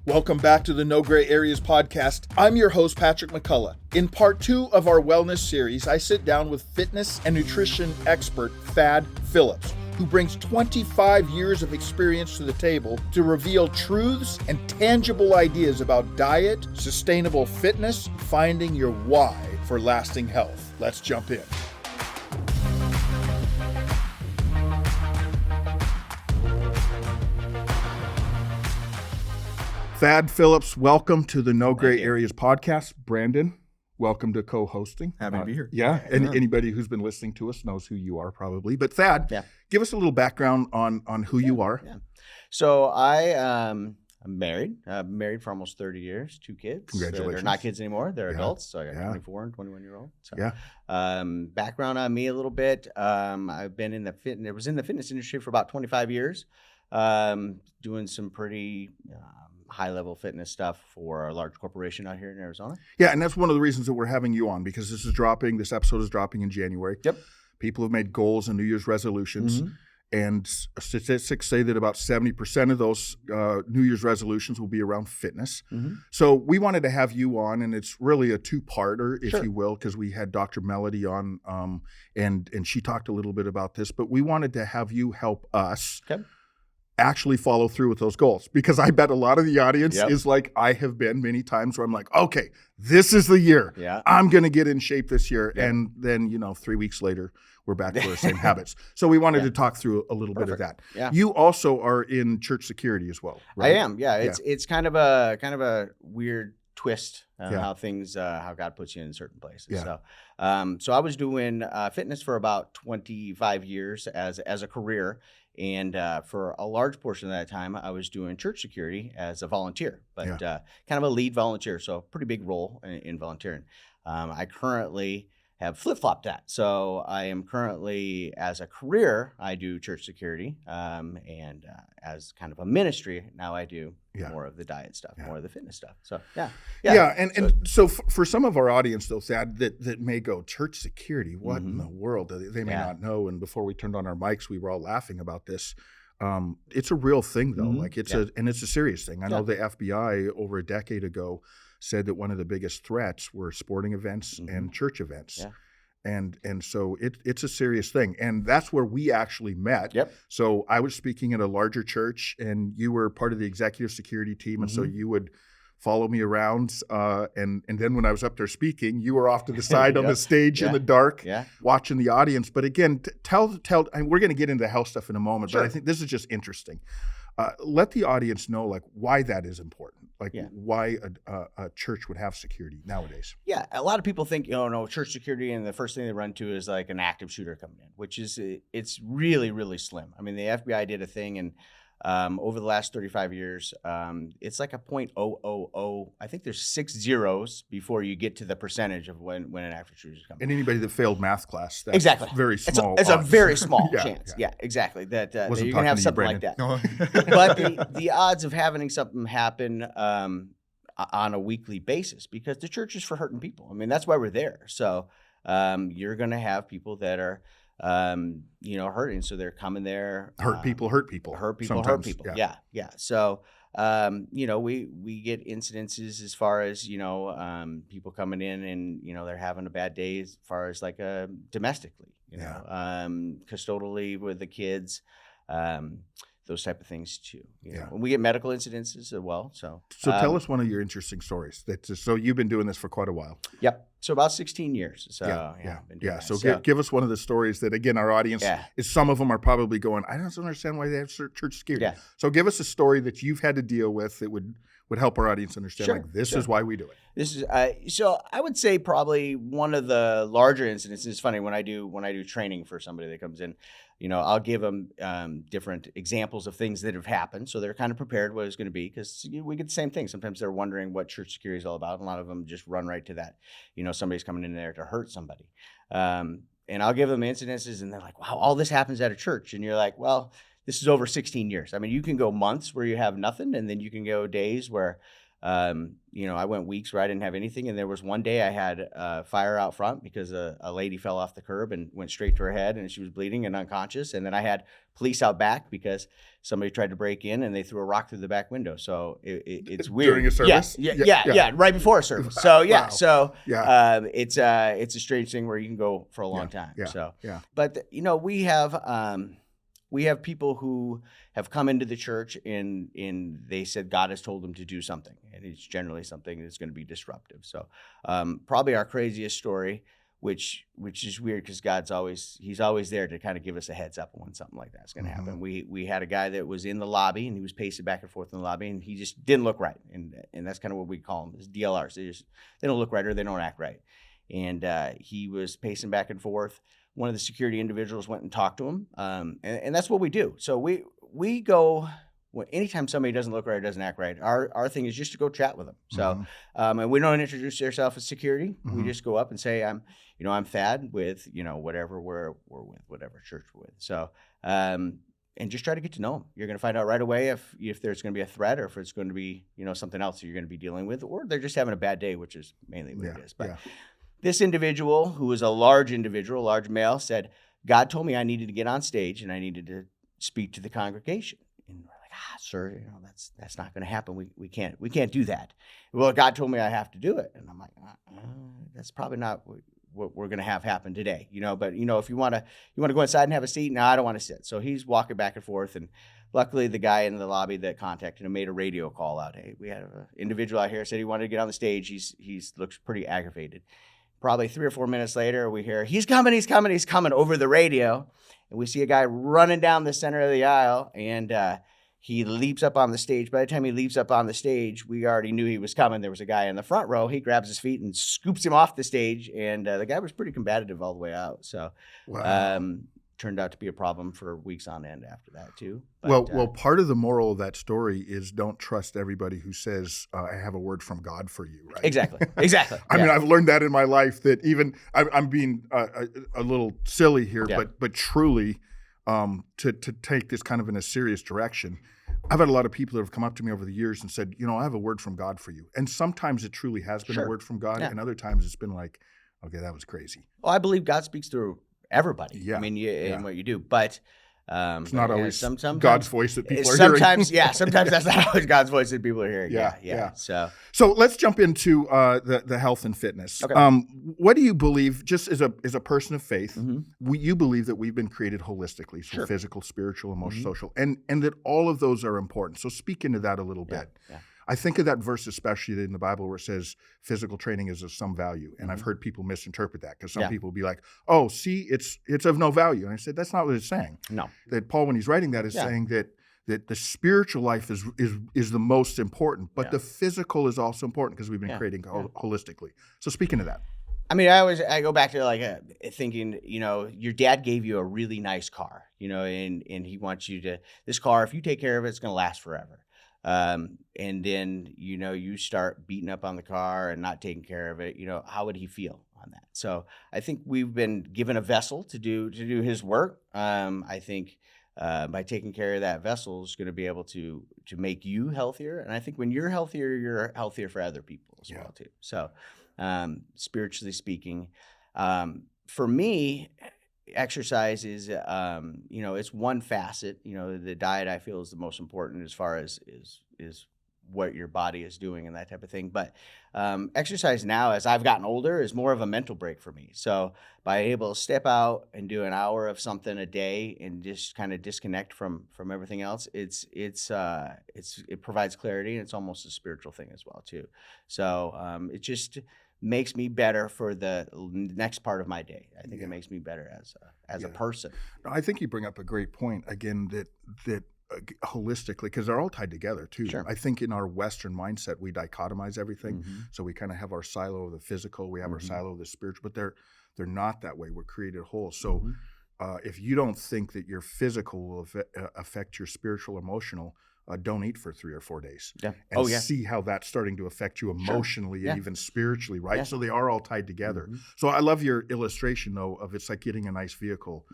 Welcome back to the No Gray Areas podcast. I'm your host, Patrick McCalla. In part 2 of our wellness series, I sit down with fitness and nutrition expert Thad Phillips, who brings 25 years of experience to the table to reveal truths and tangible ideas about diet, sustainable fitness, finding your why for lasting health. Let's jump in. Thad Phillips, welcome to the No Gray Areas podcast. Brandon, welcome to co-hosting. Happy to be here. Anybody who's been listening to us knows who you are probably. But Thad, give us a little background on who you are. Yeah. So I'm married. I've been married for almost 30 years, 2 kids. Congratulations. They're not kids anymore. They're adults. So I got 24 and 21-year-old. So, background on me a little bit. I've been in the fitness industry for about 25 years, doing some pretty high-level fitness stuff for a large corporation out here in Arizona. Yeah, and that's one of the reasons that we're having you on, because this episode is dropping in January. Yep. People have made goals and New Year's resolutions, and statistics say that about 70% of those New Year's resolutions will be around fitness. So we wanted to have you on, and it's really a two-parter, if you will, because we had Dr. Melody on, and she talked a little bit about this, but we wanted to have you help us actually follow through with those goals, because I bet a lot of the audience is like I have been many times, where I'm like, okay, this is the year. I'm going to get in shape this year. And then, 3 weeks later, we're back to our same habits. So we wanted to talk through a little bit of that. You also are in church security as well, right? I am. It's kind of a weird twist on how God puts you in certain places. So I was doing fitness for about 25 years as a career. And for a large portion of that time, I was doing church security as a volunteer, but kind of a lead volunteer, so pretty big role in volunteering. I currently have flip-flopped that. So I am currently, as a career, I do church security, and as kind of a ministry, now I do more of the diet stuff, more of the fitness stuff. So, So for some of our audience, though, Thad, that may go, church security, what in the world? They may not know. And before we turned on our mics, we were all laughing about this. It's a real thing, though. Like it's a serious thing. I know the FBI over a decade ago said that one of the biggest threats were sporting events and church events. And so it's a serious thing. And that's where we actually met. So I was speaking at a larger church, and you were part of the executive security team. And so you would follow me around. And then when I was up there speaking, you were off to the side on the stage in the dark, watching the audience. But again, and we're going to get into health stuff in a moment, but I think this is just interesting. Let the audience know why that is important, why a church would have security nowadays. Yeah, a lot of people think, church security, and the first thing they run to is like an active shooter coming in, which is, it's really, really slim. I mean, the FBI did a thing, and over the last 35 years, it's like a 0.000. I think there's 6 zeros before you get to the percentage of when an active shooter is coming. And anybody that failed math class, that's very small. It's a very small chance. Yeah, exactly. That you're going to have something like that. But the odds of having something happen on a weekly basis, because the church is for hurting people. I mean, that's why we're there. So you're going to have people that are hurting. So they're coming there. Hurt people. Yeah. So, we get incidences as far as, people coming in and, they're having a bad day as far as domestically, custodially with the kids, those type of things too. And we get medical incidences as well. So tell us one of your interesting stories. So you've been doing this for quite a while. Yep. So about 16 years. So So give us one of the stories that, again, our audience is, some of them are probably going, I don't understand why they have church security. So give us a story that you've had to deal with that would help our audience understand, this is why we do it. This is so I would say probably one of the larger incidents. It's funny when I do training for somebody that comes in, I'll give them different examples of things that have happened, so they're kind of prepared what it's going to be, because we get the same thing. Sometimes they're wondering what church security is all about. A lot of them just run right to that. Somebody's coming in there to hurt somebody, and I'll give them incidences, and they're like, "Wow, all this happens at a church," and you're like, "Well, this is over 16 years. I mean, you can go months where you have nothing, and then you can go days where I went weeks where I didn't have anything. And there was one day I had fire out front because a lady fell off the curb and went straight to her head and she was bleeding and unconscious. And then I had police out back because somebody tried to break in and they threw a rock through the back window. So it's weird. During a service? Yeah, right before a service. So Wow. it's a strange thing where you can go for a long time. But we have people who have come into the church and they said God has told them to do something, and it's generally something that's going to be disruptive. So probably our craziest story, which is weird because he's always there to kind of give us a heads up when something like that's going to happen. We had a guy that was in the lobby and he was pacing back and forth in the lobby and he just didn't look right, and that's kind of what we call them is DLRs. They don't look right or they don't act right, and he was pacing back and forth. One of the security individuals went and talked to him, and that's what we do. So we go anytime somebody doesn't look right or doesn't act right. Our thing is just to go chat with them. So and we don't introduce ourselves as security. We just go up and say I'm Thad with whatever we're with, whatever church we're with. So and just try to get to know them. You're going to find out right away if there's going to be a threat or if it's going to be something else that you're going to be dealing with, or they're just having a bad day, which is mainly what it is. But this individual, who was a large male, said, God told me I needed to get on stage and I needed to speak to the congregation. And we're like, sir, that's not going to happen. We can't do that. Well, God told me I have to do it. And I'm like, that's probably not what we're going to have happen today. But if you want to go inside and have a seat, no, I don't want to sit. So he's walking back and forth. And luckily the guy in the lobby that contacted him made a radio call out. Hey, we had an individual out here said he wanted to get on the stage. He's looks pretty aggravated. Probably 3 or 4 minutes later, we hear, he's coming over the radio. And we see a guy running down the center of the aisle, and he leaps up on the stage. By the time he leaps up on the stage, we already knew he was coming. There was a guy in the front row. He grabs his feet and scoops him off the stage, and the guy was pretty combative all the way out. So turned out to be a problem for weeks on end after that, too. But, well, part of the moral of that story is don't trust everybody who says, I have a word from God for you, right? Exactly. I mean, I've learned that in my life that even I'm being a little silly here, but truly to take this kind of in a serious direction. I've had a lot of people that have come up to me over the years and said, I have a word from God for you. And sometimes it truly has been a word from God. And other times it's been like, okay, that was crazy. Well, I believe God speaks through everybody. I mean, in what you do, but it's not always sometimes God's voice that people are hearing. Sometimes that's not always God's voice that people are hearing. So let's jump into the health and fitness. Okay. What do you believe, just as a person of faith, you believe that we've been created holistically, so physical, spiritual, emotional, social, and that all of those are important. So speak into that a little bit. I think of that verse, especially in the Bible, where it says physical training is of some value. And I've heard people misinterpret that because some people will be like, oh, see, it's of no value. And I said, that's not what it's saying. No. That Paul, when he's writing that, is saying that the spiritual life is the most important, but the physical is also important because we've been creating holistically. So speaking of that. I mean, I go back to thinking, your dad gave you a really nice car, and he wants you to, this car, if you take care of it, it's going to last forever. And then, you start beating up on the car and not taking care of it, how would he feel on that? So I think we've been given a vessel to do his work. I think, by taking care of that vessel is going to be able to make you healthier. And I think when you're healthier for other people as well too. So, spiritually speaking, for me, exercise is, it's one facet. The diet I feel is the most important as far as is what your body is doing and that type of thing. But exercise now, as I've gotten older, is more of a mental break for me. So by able to step out and do an hour of something a day and just kind of disconnect from everything else, it provides clarity, and it's almost a spiritual thing as well too. So it just makes me better for the next part of my day. I think it makes me better as a person. I think you bring up a great point again that holistically, because they're all tied together too. Sure. I think in our Western mindset, we dichotomize everything. So we kind of have our silo of the physical, we have our silo of the spiritual, but they're not that way. We're created whole. So if you don't think that your physical will affect your spiritual, emotional, don't eat for 3 or 4 days. And see how that's starting to affect you emotionally and even spiritually, right? So they are all tied together. So I love your illustration, though, of it's like getting a nice vehicle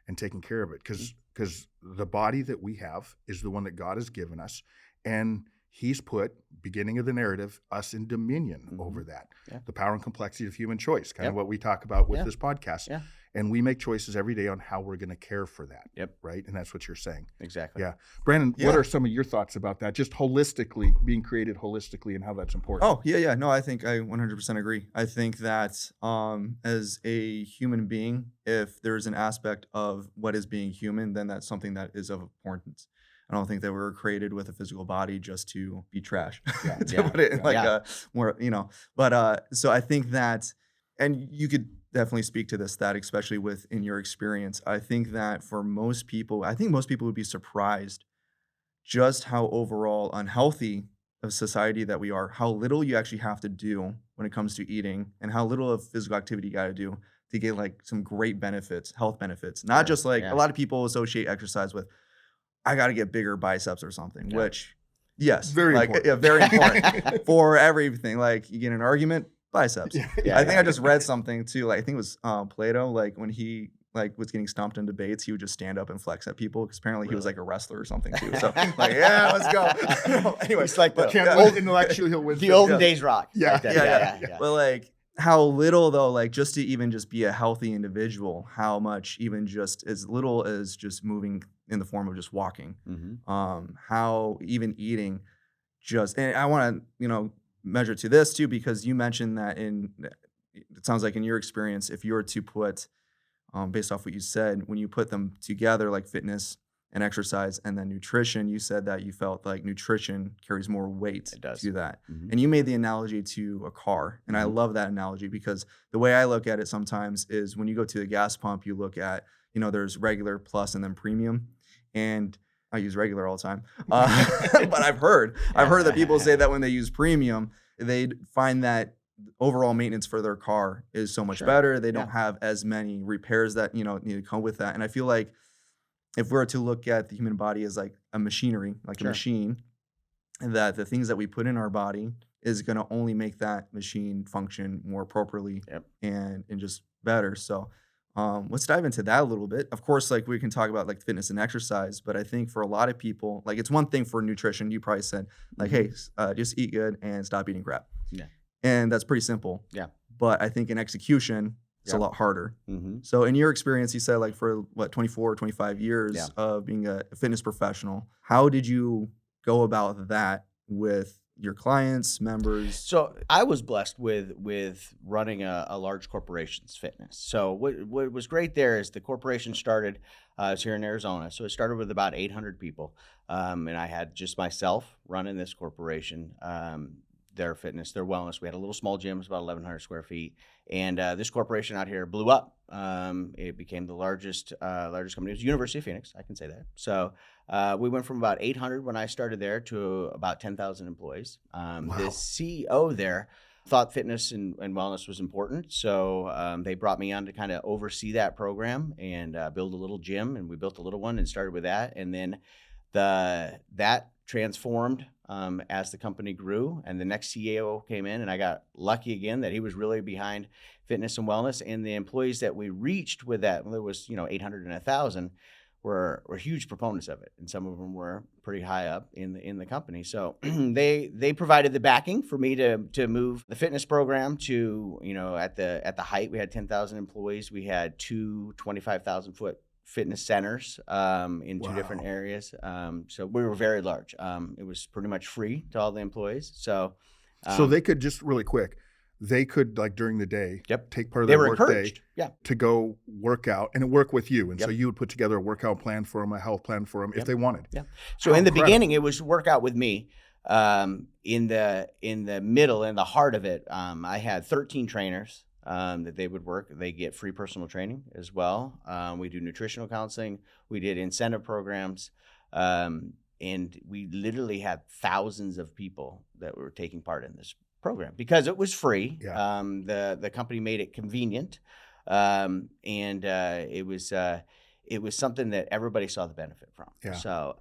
and taking care of it, because the body that we have is the one that God has given us, and he's put, beginning of the narrative, us in dominion over that. Yeah. The power and complexity of human choice, kind of what we talk about with this podcast. Yeah. And we make choices every day on how we're going to care for that. Yep. Right? And that's what you're saying. Exactly. Yeah. Brandon, what are some of your thoughts about that? Just holistically, being created holistically and how that's important. Oh, yeah. No, I think I 100% agree. I think that as a human being, if there's an aspect of what is being human, then that's something that is of importance. I don't think that we were created with a physical body just to be trash. Put it more, But so I think that, and you could definitely speak to this, that especially within your experience. I think that for most people, would be surprised just how overall unhealthy of society that we are, how little you actually have to do when it comes to eating, and how little of physical activity you got to do to get like some great benefits, health benefits. Not just like a lot of people associate exercise with, I got to get bigger biceps or something, which yes, very important. Yeah, very important for everything. Like you get in an argument, biceps. I think I just read something too. Like I think it was Plato. Like when he was getting stomped in debates, he would just stand up and flex at people because apparently he was like a wrestler or something too. So like, yeah, let's go. Anyway, it's like old intellectual he'll win. The olden days rock. Yeah. Yeah. But like how little though, like just to even just be a healthy individual, how much even just as little as just moving in the form of just walking, how even eating and I want to, measure to this too, because you mentioned that it sounds like in your experience, if you were to put, based off what you said, when you put them together, like fitness and exercise and then nutrition, you said that you felt like nutrition carries more weight to that. And you made the analogy to a car. And I love that analogy because the way I look at it sometimes is when you go to the gas pump, you look at, there's regular, plus, and then premium. And I use regular all the time. But I've heard that people say that when they use premium, they find that overall maintenance for their car is so much better. They don't have as many repairs that, need to come with that. And I feel like if we're to look at the human body as like a machinery, like a machine, that the things that we put in our body is going to only make that machine function more appropriately and just better. So let's dive into that a little bit. Of course, like we can talk about like fitness and exercise, but I think for a lot of people, like it's one thing for nutrition. You probably said like, hey, just eat good and stop eating crap. Yeah. And that's pretty simple. Yeah. But I think in execution, it's a lot harder. So in your experience, you said like for 24 or 25 years of being a fitness professional, how did you go about that with your clients, members? So I was blessed with running a large corporation's fitness. So what was great there is the corporation started, I was here in Arizona. So it started with about 800 people. And I had just myself running this corporation, their fitness, their wellness. We had a little small gym, it was about 1,100 square feet. And this corporation out here blew up. It became the largest company. It was University of Phoenix, I can say that. So we went from about 800 when I started there to about 10,000 employees. The CEO there thought fitness and wellness was important. So they brought me on to kind of oversee that program and build a little gym. And we built a little one and started with that. And then that transformed as the company grew, and the next CEO came in, and I got lucky again that he was really behind fitness and wellness. And the employees that we reached with that, there was 800 and 1,000, were huge proponents of it, and some of them were pretty high up in the company. So they provided the backing for me to move the fitness program to at the height we had 10,000 employees. We had two 25,000 foot fitness centers in two different areas. So we were very large. It was pretty much free to all the employees. So they could just really quick, they could like during the day take part of they their were work encouraged. day to go work out and work with you. And so you would put together a workout plan for them, a health plan for them if they wanted. Yeah. So in the beginning, it was work out with me. In the middle, in the heart of it, I had 13 trainers that they would work. They get free personal training as well. We do nutritional counseling. We did incentive programs. And we literally had thousands of people that were taking part in this program because it was free. Yeah. The company made it convenient. And it was something that everybody saw the benefit from. Yeah. So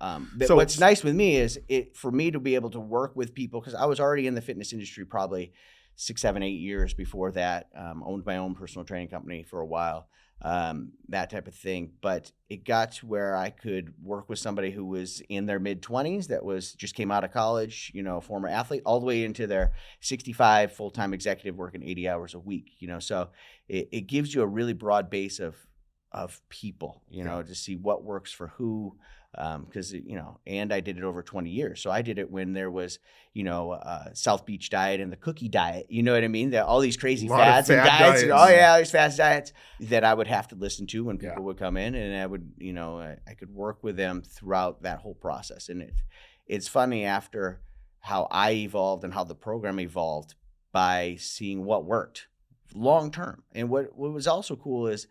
what's nice with me is for me to be able to work with people, because I was already in the fitness industry probably 6, 7, 8 years before that. Owned my own personal training company for a while, that type of thing. But it got to where I could work with somebody who was in their mid-20s that was just came out of college, former athlete, all the way into their 65, full-time executive working 80 hours a week. So it gives you a really broad base of people, to see what works for who. Because, and I did it over 20 years. So I did it when there was, South Beach diet and the cookie diet, you know what I mean? All these crazy fads and diets. There's fast diets that I would have to listen to when people would come in, and I would, I could work with them throughout that whole process. And it's funny after how I evolved and how the program evolved by seeing what worked long term. And what was also cool is,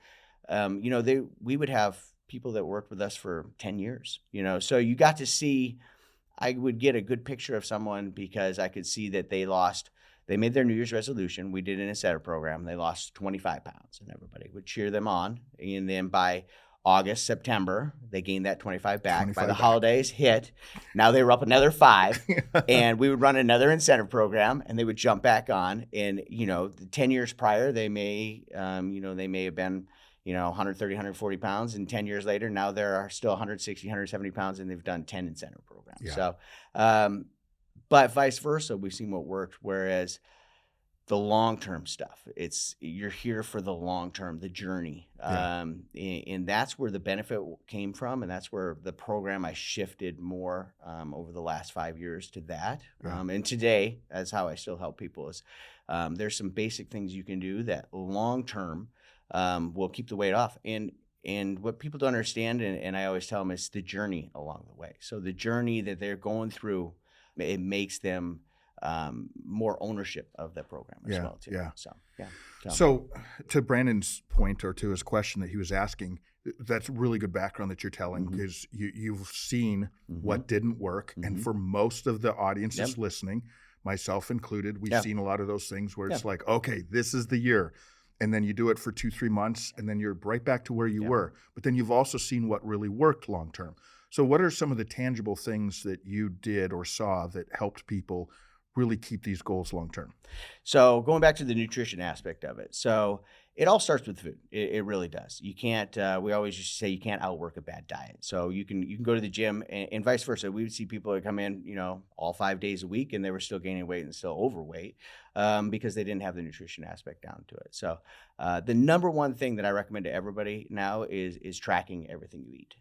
we would have people that worked with us for 10 years, so you got to see, I would get a good picture of someone because I could see that they made their New Year's resolution. We did an incentive program. They lost 25 pounds and everybody would cheer them on. And then by August, September, they gained that 25 back. By the holidays hit, now they were up another 5 and we would run another incentive program and they would jump back on. And, 10 years prior, they may have been, 130, 140 pounds. And 10 years later, now they're still 160, 170 pounds and they've done 10 incentive programs. Yeah. So, but vice versa, we've seen what worked. Whereas the long-term stuff, you're here for the long-term, the journey. Yeah. And that's where the benefit came from. And that's where the program I shifted more over the last 5 years to that. Yeah. And today, that's how I still help people is there's some basic things you can do that long-term will keep the weight off. And what people don't understand, and I always tell them, is the journey along the way. So the journey that they're going through, it makes them more ownership of the program as well too. Yeah. So to Brandon's point, or to his question that he was asking, that's really good background that you're telling, because you've seen what didn't work. And for most of the audience that's listening, myself included, we've seen a lot of those things where it's like, okay, this is the year. And then you do it for 2-3 months, and then you're right back to where you were. But then you've also seen what really worked long term. So what are some of the tangible things that you did or saw that helped people really keep these goals long term? So going back to the nutrition aspect of it. So it all starts with food. It really does. You can't, we always used to say you can't outwork a bad diet. So you can go to the gym and vice versa. We would see people that come in, all 5 days a week and they were still gaining weight and still overweight because they didn't have the nutrition aspect down to it. So the number one thing that I recommend to everybody now is tracking everything you eat.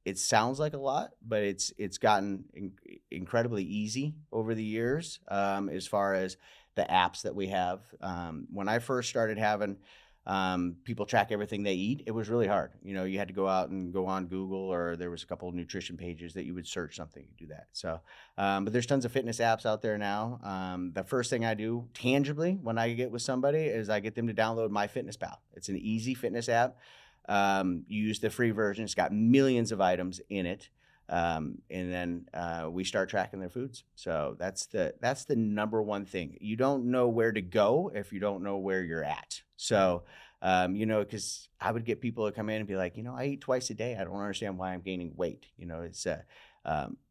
It sounds like a lot, but it's gotten incredibly easy over the years as far as the apps that we have. When I first started having people track everything they eat, it was really hard. You had to go out and go on Google, or there was a couple of nutrition pages that you would search something to do that. So, but there's tons of fitness apps out there now. The first thing I do tangibly when I get with somebody is I get them to download MyFitnessPal. It's an easy fitness app. You use the free version. It's got millions of items in it. And then we start tracking their foods. So that's the number one thing. You don't know where to go if you don't know where you're at. So, because I would get people to come in and be like, I eat twice a day. I don't understand why I'm gaining weight. It's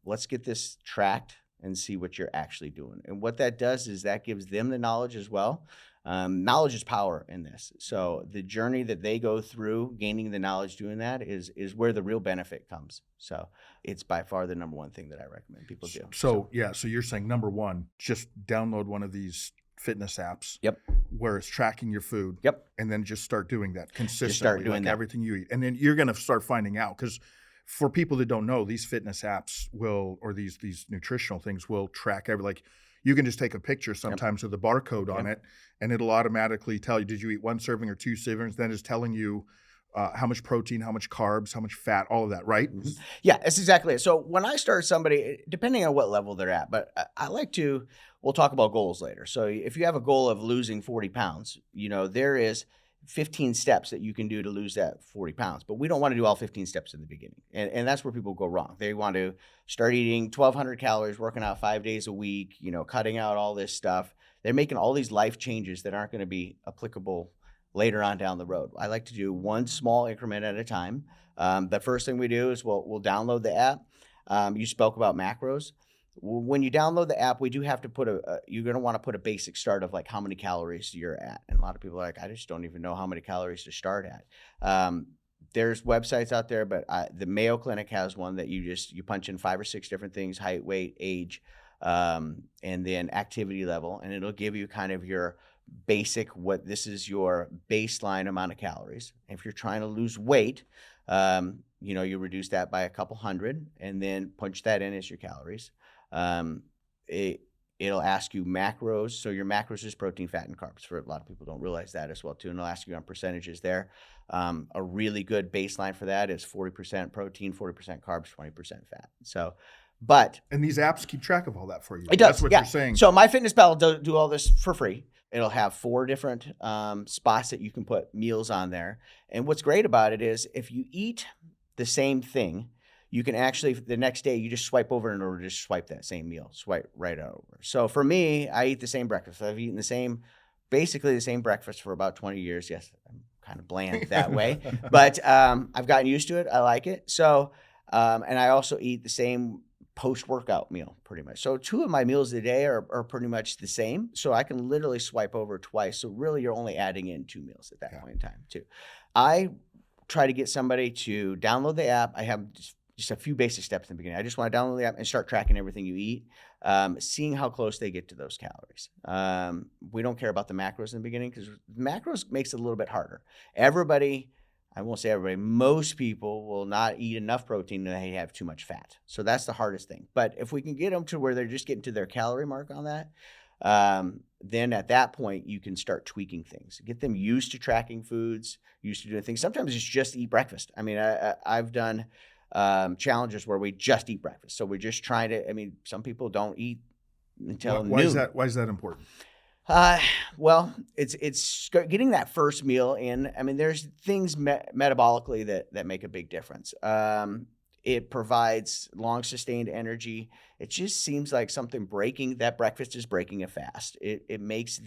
let's get this tracked and see what you're actually doing. And what that does is that gives them the knowledge as well. Knowledge is power in this. So the journey that they go through, gaining the knowledge, doing that is where the real benefit comes. So it's by far the number one thing that I recommend people do. So you're saying number one, just download one of these fitness apps. Yep. Where it's tracking your food. Yep. And then just start doing that consistently. Just start doing that. Everything you eat. And then you're going to start finding out, because for people that don't know, these fitness apps will, or these nutritional things will track you can just take a picture sometimes of the barcode on it, and it'll automatically tell you, did you eat 1 serving or 2 servings? Then it's telling you how much protein, how much carbs, how much fat, all of that, right? Mm-hmm. Yeah, that's exactly it. So when I start somebody, depending on what level they're at, but we'll talk about goals later. So if you have a goal of losing 40 pounds, there is 15 steps that you can do to lose that 40 pounds. But we don't want to do all 15 steps in the beginning. And that's where people go wrong. They want to start eating 1,200 calories, working out 5 days a week, cutting out all this stuff. They're making all these life changes that aren't going to be applicable later on down the road. I like to do one small increment at a time. The first thing we do is we'll download the app. You spoke about macros. when you download the app, we do have to put you're going to want to put a basic start of like how many calories you're at. And a lot of people are like, I just don't even know how many calories to start at. There's websites out there, but the Mayo Clinic has one that you punch in 5 or 6 different things: height, weight, age, and then activity level. And it'll give you kind of your basic, this is your baseline amount of calories. If you're trying to lose weight, you reduce that by a couple hundred and then punch that in as your calories. It'll ask you macros. So your macros is protein, fat, and carbs. For a lot of people don't realize that as well too. And it'll ask you on percentages there. A really good baseline for that is 40% protein, 40% carbs, 20% fat. So, and these apps keep track of all that for you. It does. That's what yeah. you're saying. So MyFitnessPal will do all this for free. It'll have 4 different spots that you can put meals on there. And what's great about it is if you eat the same thing, you can actually, the next day, you just swipe over in order to just swipe that same meal, swipe right over. So for me, I eat the same breakfast. I've eaten basically the same breakfast for about 20 years. Yes, I'm kind of bland that way, but I've gotten used to it. I like it. So, and I also eat the same post-workout meal pretty much. So 2 of my meals a day are pretty much the same. So I can literally swipe over twice. So really you're only adding in 2 meals at that point in time too. I try to get somebody to download the app. I have just a few basic steps in the beginning. I just want to download the app and start tracking everything you eat, seeing how close they get to those calories. We don't care about the macros in the beginning because macros makes it a little bit harder. I won't say everybody, most people will not eat enough protein and they have too much fat. So that's the hardest thing. But if we can get them to where they're just getting to their calorie mark on that, then at that point you can start tweaking things. Get them used to tracking foods, used to doing things. Sometimes it's just eat breakfast. I mean, I've done challenges where we just eat breakfast. So we're just trying to, some people don't eat until noon. Why is that important? Well, it's getting that first meal in. I mean, there's things metabolically that make a big difference. It provides long sustained energy. It just seems like something that breakfast is breaking a fast. It makes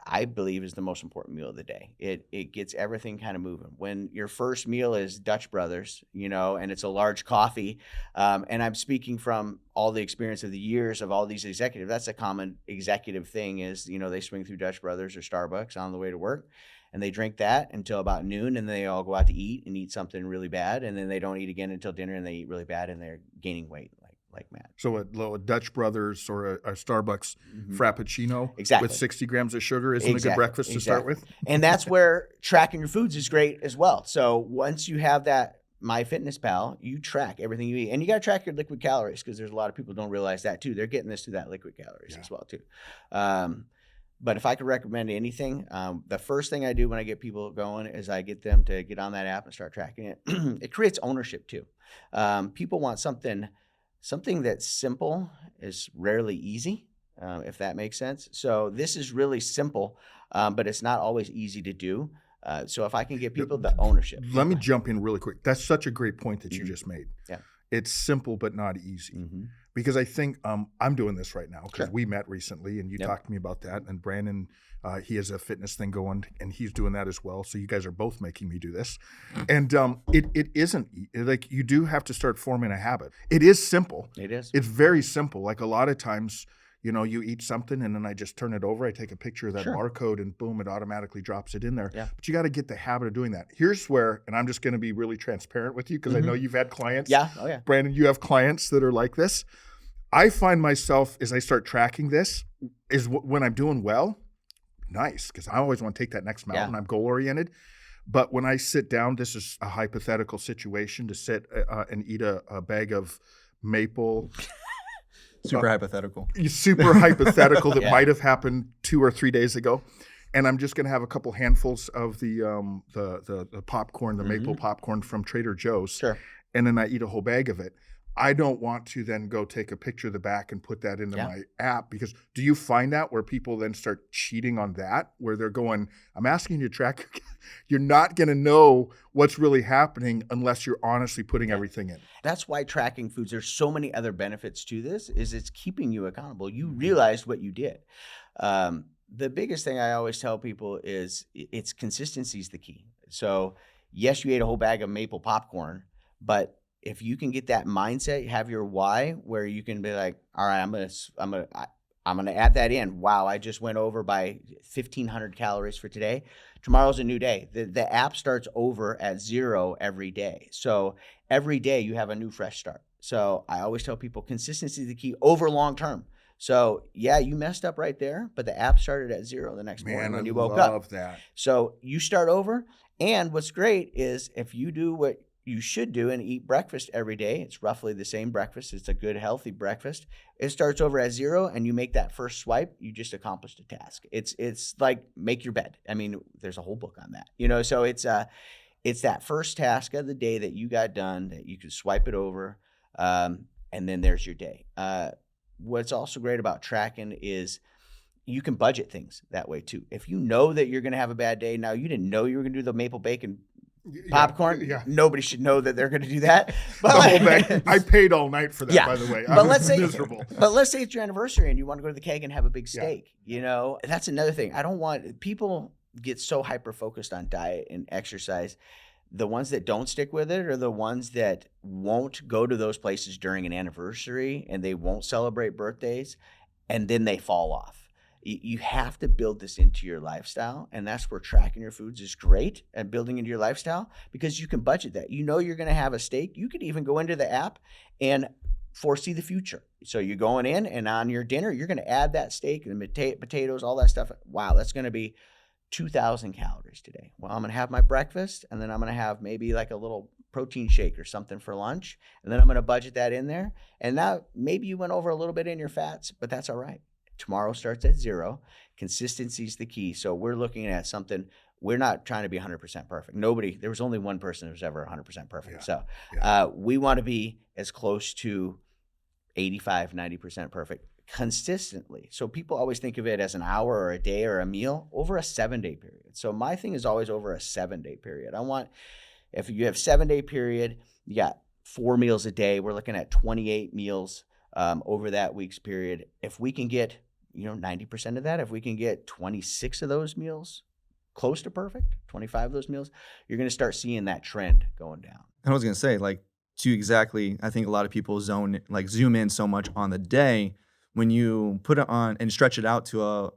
I believe is the most important meal of the day. It gets everything kind of moving. When your first meal is Dutch Brothers, and it's a large coffee, and I'm speaking from all the experience of the years of all these executives. That's a common executive thing is, they swing through Dutch Brothers or Starbucks on the way to work, and they drink that until about noon, and they all go out to eat and eat something really bad, and then they don't eat again until dinner, and they eat really bad, and they're gaining weight. Like Matt. So a Dutch Brothers or a Starbucks Frappuccino exactly. with 60 grams of sugar isn't a good breakfast to start with? And that's where tracking your foods is great as well. So once you have that MyFitnessPal, you track everything you eat. And you got to track your liquid calories because there's a lot of people who don't realize that too. They're getting this through that liquid calories as well too. But if I could recommend anything, the first thing I do when I get people going is I get them to get on that app and start tracking it. It creates ownership too. People want something that's simple is rarely easy, if that makes sense. So this is really simple, but it's not always easy to do. So if I can get people the ownership. Let me jump in really quick. That's such a great point that you just made. Yeah. It's simple but not easy. Because I think I'm doing this right now because we met recently and you talked to me about that. And Brandon, he has a fitness thing going and he's doing that as well. So you guys are both making me do this. And it isn't like you do have to start forming a habit. It is simple. It is. It's very simple. Like a lot of times, you eat something and then I just turn it over. I take a picture of that barcode and boom, it automatically drops it in there. Yeah. But you got to get the habit of doing that. Here's where, and I'm just going to be really transparent with you because I know you've had clients. Yeah. Oh, yeah. Brandon, you have clients that are like this. I find myself, as I start tracking this, is when I'm doing well, nice, because I always want to take that next mountain. I'm goal-oriented. But when I sit down, this is a hypothetical situation to sit and eat a bag of maple. Super hypothetical. Super hypothetical that might have happened 2 or 3 days ago. And I'm just going to have a couple handfuls of the popcorn, the maple popcorn from Trader Joe's. Sure. And then I eat a whole bag of it. I don't want to then go take a picture of the back and put that into my app because do you find that where people then start cheating on that where they're going, I'm asking you to track, you're not going to know what's really happening unless you're honestly putting everything in. That's why tracking foods, there's so many other benefits to this is it's keeping you accountable. You realized what you did. The biggest thing I always tell people is it's consistency is the key. So yes, you ate a whole bag of maple popcorn, but if you can get that mindset, have your why, where you can be like, all right, I'm gonna add that in. Wow, I just went over by 1,500 calories for today. Tomorrow's a new day. The app starts over at 0 every day. So every day you have a new fresh start. So I always tell people consistency is the key over long term. So yeah, you messed up right there, but the app started at 0 the next morning when you woke up. Love that. So you start over. And what's great is if you do what you should do and eat breakfast every day, it's roughly the same breakfast. It's a good, healthy breakfast. It starts over at 0 and you make that first swipe, you just accomplished a task. It's like make your bed. I mean, there's a whole book on that, so it's that first task of the day that you got done that you can swipe it over. And then there's your day. What's also great about tracking is you can budget things that way too. If you know that you're going to have a bad day, now you didn't know you were going to do the maple bacon popcorn. Yeah. Nobody should know that they're going to do that. But I paid all night for that, by the way. But let's say miserable. But let's say it's your anniversary and you want to go to the keg and have a big steak. That's another thing. I don't want people get so hyper focused on diet and exercise. The ones that don't stick with it are the ones that won't go to those places during an anniversary and they won't celebrate birthdays, and then they fall off. You have to build this into your lifestyle, and that's where tracking your foods is great at building into your lifestyle, because you can budget that. You're going to have a steak. You could even go into the app and foresee the future. So you're going in, and on your dinner, you're going to add that steak and potatoes, all that stuff. Wow, that's going to be 2,000 calories today. Well, I'm going to have my breakfast, and then I'm going to have maybe like a little protein shake or something for lunch, and then I'm going to budget that in there. And now maybe you went over a little bit in your fats, but that's all right. Tomorrow starts at 0. Consistency is the key. So we're looking at something. We're not trying to be 100% perfect. There was only one person who was ever 100% perfect. Yeah. So we want to be as close to 85, 90% perfect consistently. So people always think of it as an hour or a day or a meal over a 7-day period. So my thing is always over a 7-day period. If you have 7-day period, you got 4 meals a day. We're looking at 28 meals over that week's period. If we can get 90% of that, if we can get 26 of those meals close to perfect, 25 of those meals, you're going to start seeing that trend going down. I was going to say, I think a lot of people zoom in so much on the day. When you put it on and stretch it out to a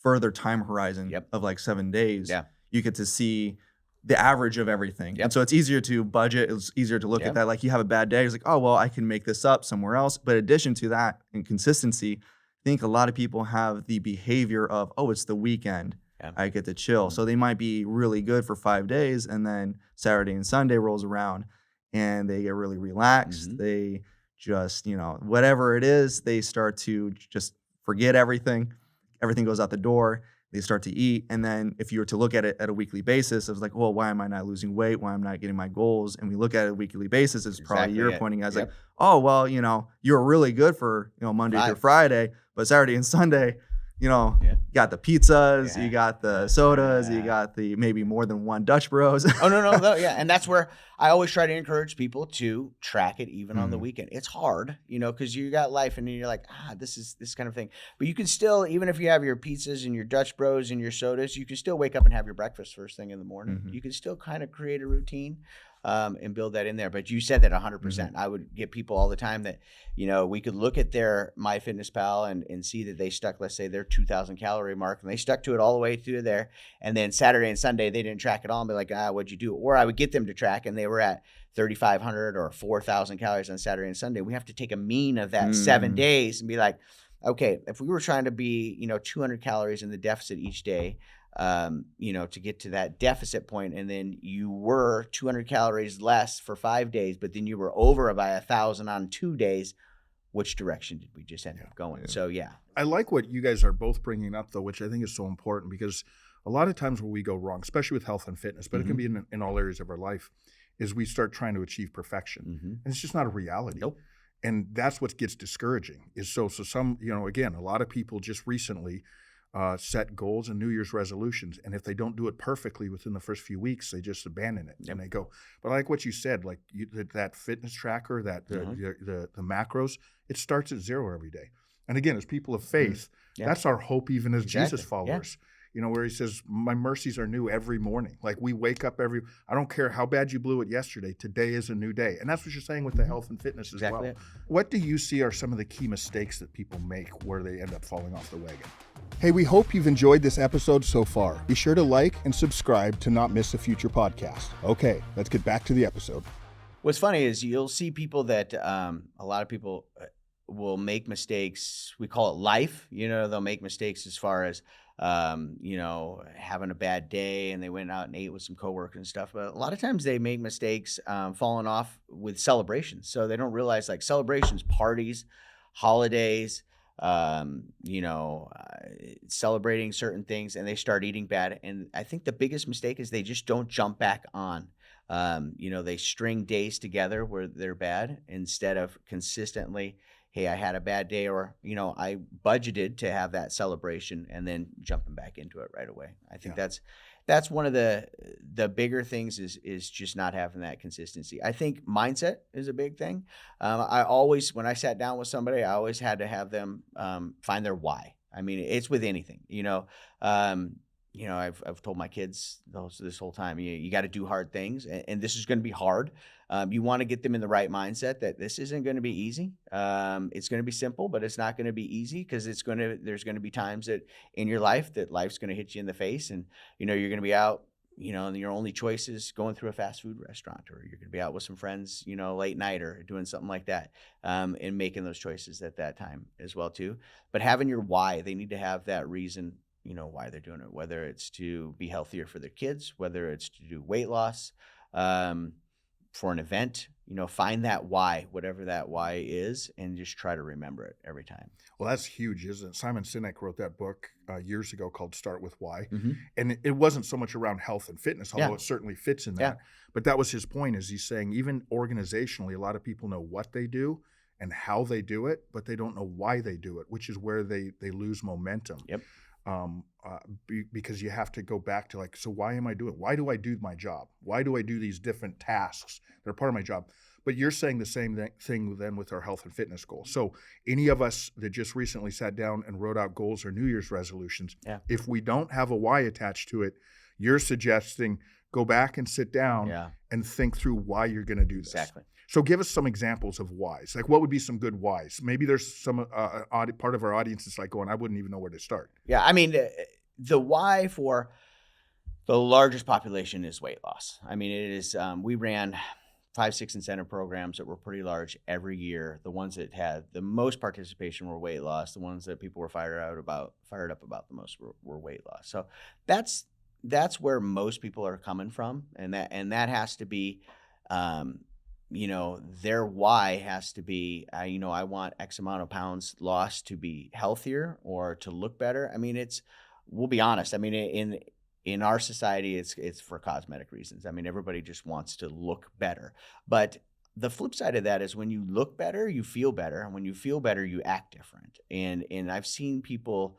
further time horizon of 7 days, you get to see the average of everything. And so it's easier to budget. It's easier to look at that. You have a bad day. It's like, oh, well, I can make this up somewhere else. But in addition to that, and consistency, I think a lot of people have the behavior of, oh, it's the weekend. I get to chill. So they might be really good for 5 days, and then Saturday and Sunday rolls around and they get really relaxed. They just, whatever it is, they start to just forget everything. Everything goes out the door. They start to eat. And then if you were to look at it at a weekly basis, it was like, well, why am I not losing weight? Why am I not getting my goals? And we look at it a weekly basis, it's probably you're pointing as oh, well, you were really good for, Monday through Friday, but Saturday and Sunday, you got the pizzas, you got the sodas, you got the maybe more than one Dutch Bros. No. Yeah. And that's where I always try to encourage people to track it even on the weekend. It's hard, because you got life and you're like, this is this kind of thing. But you can still, even if you have your pizzas and your Dutch Bros and your sodas, you can still wake up and have your breakfast first thing in the morning. You can still kind of create a routine and build that in there. But you said that 100%. I would get people all the time that, we could look at their MyFitnessPal and see that they stuck, let's say, their 2,000 calorie mark, and they stuck to it all the way through there. And then Saturday and Sunday, they didn't track it all and be like, what'd you do? Or I would get them to track and they were at 3,500 or 4,000 calories on Saturday and Sunday. We have to take a mean of that 7 days and be like, okay, if we were trying to be, 200 calories in the deficit each day, to get to that deficit point, and then you were 200 calories less for 5 days, but then you were over by 1,000 on 2 days, which direction did we just end up going? So, I like what you guys are both bringing up, though, which I think is so important, because a lot of times where we go wrong, especially with health and fitness, but it can be in all areas of our life, is we start trying to achieve perfection. And it's just not a reality. Nope. And that's what gets discouraging. Is so some, again, a lot of people just recently set goals and New Year's resolutions, and if they don't do it perfectly within the first few weeks, they just abandon it and they go. But I like what you said, that fitness tracker, that the macros, it starts at 0 every day. And again, as people of faith, that's our hope, even as Jesus followers. where he says, my mercies are new every morning. Like we wake up I don't care how bad you blew it yesterday, today is a new day. And that's what you're saying with the health and fitness as well. What do you see are some of the key mistakes that people make where they end up falling off the wagon? Hey, we hope you've enjoyed this episode so far. Be sure to like and subscribe to not miss a future podcast. Okay, let's get back to the episode. What's funny is you'll see people that a lot of people will make mistakes. We call it life. They'll make mistakes as far as, having a bad day and they went out and ate with some coworkers and stuff. But a lot of times they make mistakes falling off with celebrations. So they don't realize like celebrations, parties, holidays, celebrating certain things, and they start eating bad. And I think the biggest mistake is they just don't jump back on. They string days together where they're bad instead of consistently, hey, I had a bad day, or, I budgeted to have that celebration, and then jumping back into it right away. I think that's one of the bigger things is just not having that consistency. I think mindset is a big thing. When I sat down with somebody, I always had to have them find their why. I mean, it's with anything, I've told my kids this whole time, you got to do hard things, and this is going to be hard. You want to get them in the right mindset that this isn't going to be easy. It's going to be simple, but it's not going to be easy because there's going to be times that in your life that life's going to hit you in the face, and you're going to be out, and your only choice is going through a fast food restaurant, or you're going to be out with some friends, late night or doing something like that, and making those choices at that time as well too. But having your why, they need to have that reason, why they're doing it, whether it's to be healthier for their kids, whether it's to do weight loss, for an event, find that why, whatever that why is, and just try to remember it every time. Well, that's huge, isn't it? Simon Sinek wrote that book years ago called Start With Why. Mm-hmm. And it wasn't so much around health and fitness, although it certainly fits in that. Yeah. But that was his point, is he's saying even organizationally, a lot of people know what they do and how they do it, but they don't know why they do it, which is where they lose momentum. Yep. Because you have to go back to so why am I doing it? Why do I do my job? Why do I do these different tasks that are part of my job? But you're saying the same thing then with our health and fitness goals. So any of us that just recently sat down and wrote out goals or New Year's resolutions, if we don't have a why attached to it, you're suggesting go back and sit down and think through why you're going to do this. Exactly. So give us some examples of whys. Like what would be some good whys? Maybe there's some part of our audience that's going, I wouldn't even know where to start. Yeah, I mean, the why for the largest population is weight loss. I mean, it is, we ran 5-6 incentive programs that were pretty large every year. The ones that had the most participation were weight loss. The ones that people were fired up about the most were weight loss. So that's where most people are coming from. And that has to be, their why has to be, I want X amount of pounds lost to be healthier or to look better. I mean, we'll be honest. I mean, in our society, it's for cosmetic reasons. I mean, everybody just wants to look better. But the flip side of that is when you look better, you feel better. And when you feel better, you act different. And I've seen people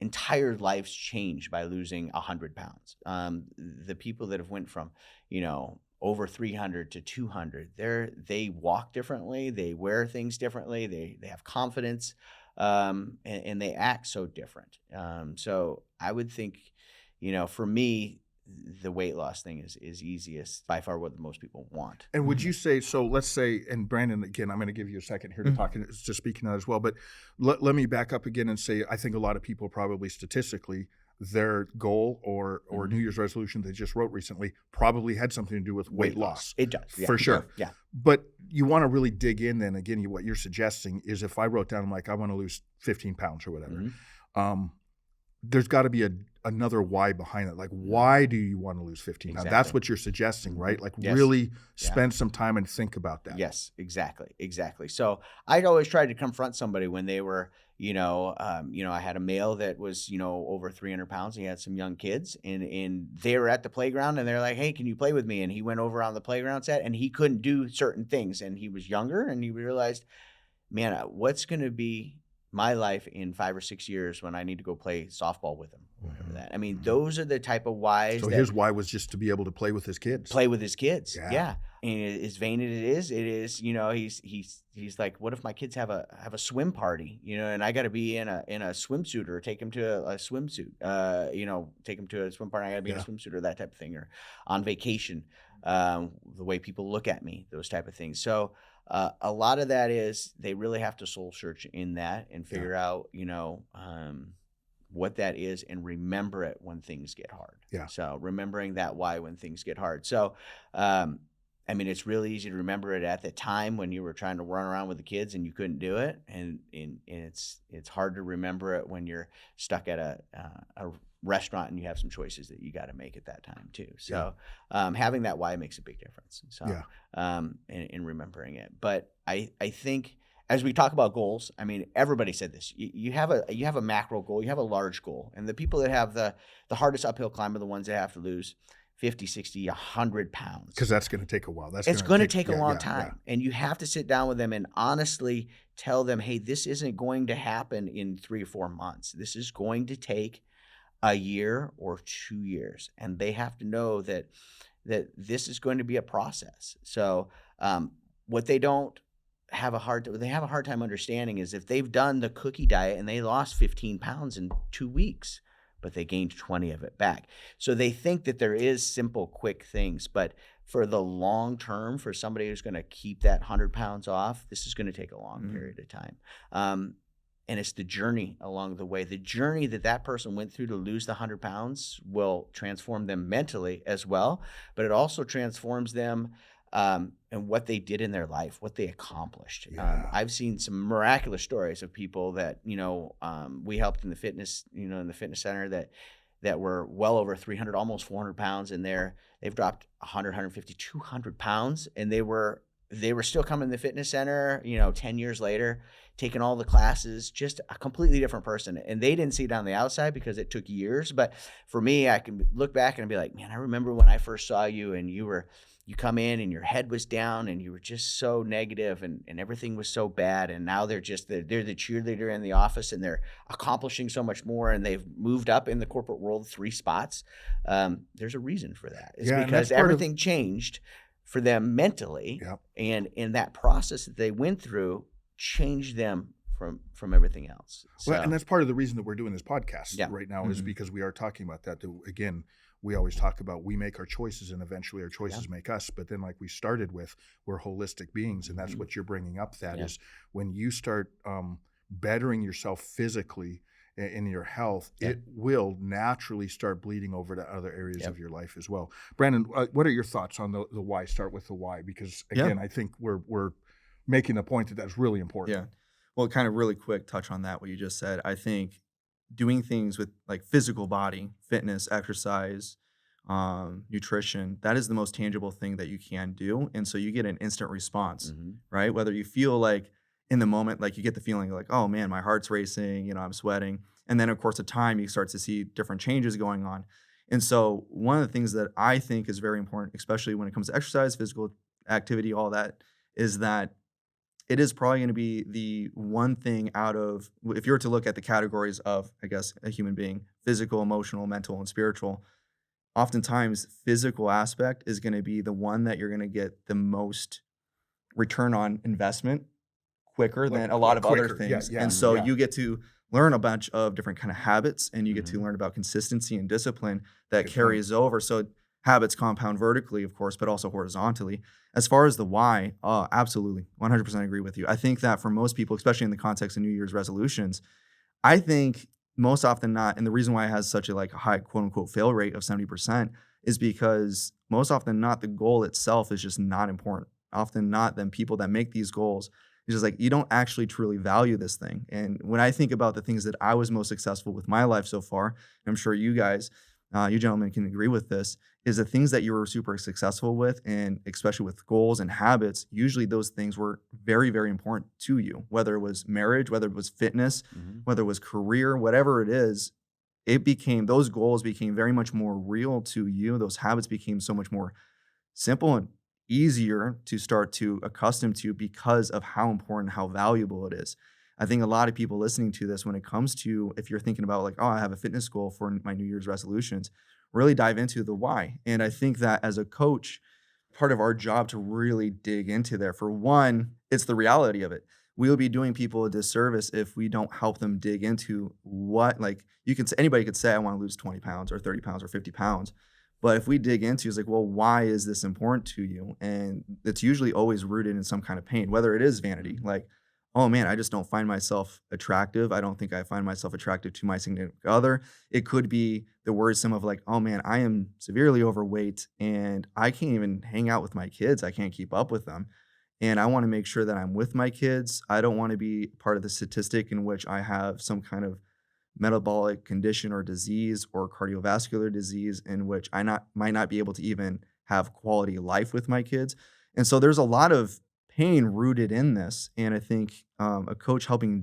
entire lives change by losing 100 pounds. The people that have went from, over 300 to 200, they walk differently, they wear things differently, they have confidence, and they act so different. So I would think, for me, the weight loss thing is easiest, by far what most people want. And would you say, so let's say, and Brandon, again, I'm going to give you a second here to talk, to speak on that as well, but let me back up again and say, I think a lot of people probably statistically, their goal or New Year's resolution they just wrote recently probably had something to do with weight loss. It does. For sure. Yeah. But you want to really dig in then, again, what you're suggesting is if I wrote down, I'm like, I want to lose 15 pounds or whatever, there's got to be another why behind it. Like, why do you want to lose 15 pounds? That's what you're suggesting, right? Like really spend some time and think about that. Yes, exactly. So I'd always try to confront somebody when they were, I had a male that was, over 300 pounds. He had some young kids and they were at the playground and they're like, hey, can you play with me? And he went over on the playground set and he couldn't do certain things. And he was younger and he realized, man, what's going to be my life in 5 or 6 years when I need to go play softball with him, whatever that. I mean, those are the type of whys. So his why was just to be able to play with his kids. Play with his kids. Yeah. And as vain as it is, you know, he's like, what if my kids have a swim party, you know, and I got to be in a swimsuit or take them to a swimsuit, you know, take them to a swim party. I got to be in a swimsuit or that type of thing, or on vacation, the way people look at me, those type of things. So a lot of that is they really have to soul search in that and figure out, you know, what that is, and remember it when things get hard. Yeah. So remembering that why when things get hard. So, I mean, it's really easy to remember it at the time when you were trying to run around with the kids and you couldn't do it, and it's hard to remember it when you're stuck at a restaurant and you have some choices that you got to make at that time too. So having that why makes a big difference. So in remembering it. But I think as we talk about goals, I mean, everybody said this. You have a macro goal, you have a large goal, and the people that have the hardest uphill climb are the ones that have to lose 50, 60, 100 pounds. Because that's going to take a while. It's going to take a long time. And you have to sit down with them and honestly tell them, hey, this isn't going to happen in 3 or 4 months. This is going to take a year or 2 years. And they have to know that this is going to be a process. So what they have a hard time understanding is if they've done the cookie diet and they lost 15 pounds in 2 weeks, but they gained 20 of it back. So they think that there is simple, quick things, but for the long term, for somebody who's going to keep that 100 pounds off, this is going to take a long period of time. And it's the journey along the way. The journey that person went through to lose the 100 pounds will transform them mentally as well, but it also transforms them and what they did in their life, what they accomplished. I've seen some miraculous stories of people that, you know, we helped in the fitness, you know, in the fitness center that were well over 300, almost 400 pounds, and they've dropped 100, 150, 200 pounds, and they were still coming to the fitness center, you know, 10 years later, taking all the classes, just a completely different person. And they didn't see it on the outside because it took years. But for me, I can look back and be like, man, I remember when I first saw you and you come in and your head was down and you were just so negative and everything was so bad. And now they're the cheerleader in the office and they're accomplishing so much more, and they've moved up in the corporate world 3 spots. There's a reason for that. It's because everything changed for them mentally, and in that process that they went through changed them from everything else. So, well, and that's part of the reason that we're doing this podcast right now is because we are talking about that. Again, we always talk about we make our choices and eventually our choices make us. But then like we started with, we're holistic beings. And that's what you're bringing up, that is when you start bettering yourself physically in your health, it will naturally start bleeding over to other areas of your life as well. Brandon, what are your thoughts on the why? Start with the why, because again, I think we're making the point that that's really important. Yeah. Well, kind of really quick touch on that, what you just said. I think doing things with like physical body, fitness, exercise, nutrition, that is the most tangible thing that you can do. And so you get an instant response, right? Whether you feel like in the moment, like you get the feeling like, oh man, my heart's racing, you know, I'm sweating. And then of course, of time, you start to see different changes going on. And so one of the things that I think is very important, especially when it comes to exercise, physical activity, all that, is that it is probably going to be the one thing out of, if you were to look at the categories of, I guess, a human being, physical, emotional, mental, and spiritual, oftentimes physical aspect is going to be the one that you're going to get the most return on investment quicker than a lot of other things. And so you get to learn a bunch of different kind of habits, and you get to learn about consistency and discipline that carries over. So habits compound vertically, of course, but also horizontally. As far as the why, absolutely, 100% agree with you. I think that for most people, especially in the context of New Year's resolutions, I think most often not, and the reason why it has such a like high quote unquote fail rate of 70% is because most often not, the goal itself is just not important. Often not, then people that make these goals, it's just like, you don't actually truly value this thing. And when I think about the things that I was most successful with my life so far, and I'm sure you guys, you gentlemen can agree with this, is the things that you were super successful with, and especially with goals and habits, usually those things were very, very important to you, whether it was marriage, whether it was fitness, whether it was career, whatever it is, those goals became very much more real to you. Those habits became so much more simple and easier to start to accustom to because of how important, how valuable it is. I think a lot of people listening to this, when it comes to, if you're thinking about like, oh, I have a fitness goal for my New Year's resolutions, really dive into the why. And I think that as a coach, part of our job to really dig into there. For one, it's the reality of it. We'll be doing people a disservice if we don't help them dig into what, like, anybody could say, I want to lose 20 pounds or 30 pounds or 50 pounds. But if we dig into, it's like, well, why is this important to you? And it's usually always rooted in some kind of pain, whether it is vanity, like, oh man, I just don't find myself attractive. I don't think I find myself attractive to my significant other. It could be the worrisome of like, oh man, I am severely overweight and I can't even hang out with my kids. I can't keep up with them. And I want to make sure that I'm with my kids. I don't want to be part of the statistic in which I have some kind of metabolic condition or disease or cardiovascular disease in which might not be able to even have quality life with my kids. And so there's a lot of pain rooted in this. And I think a coach helping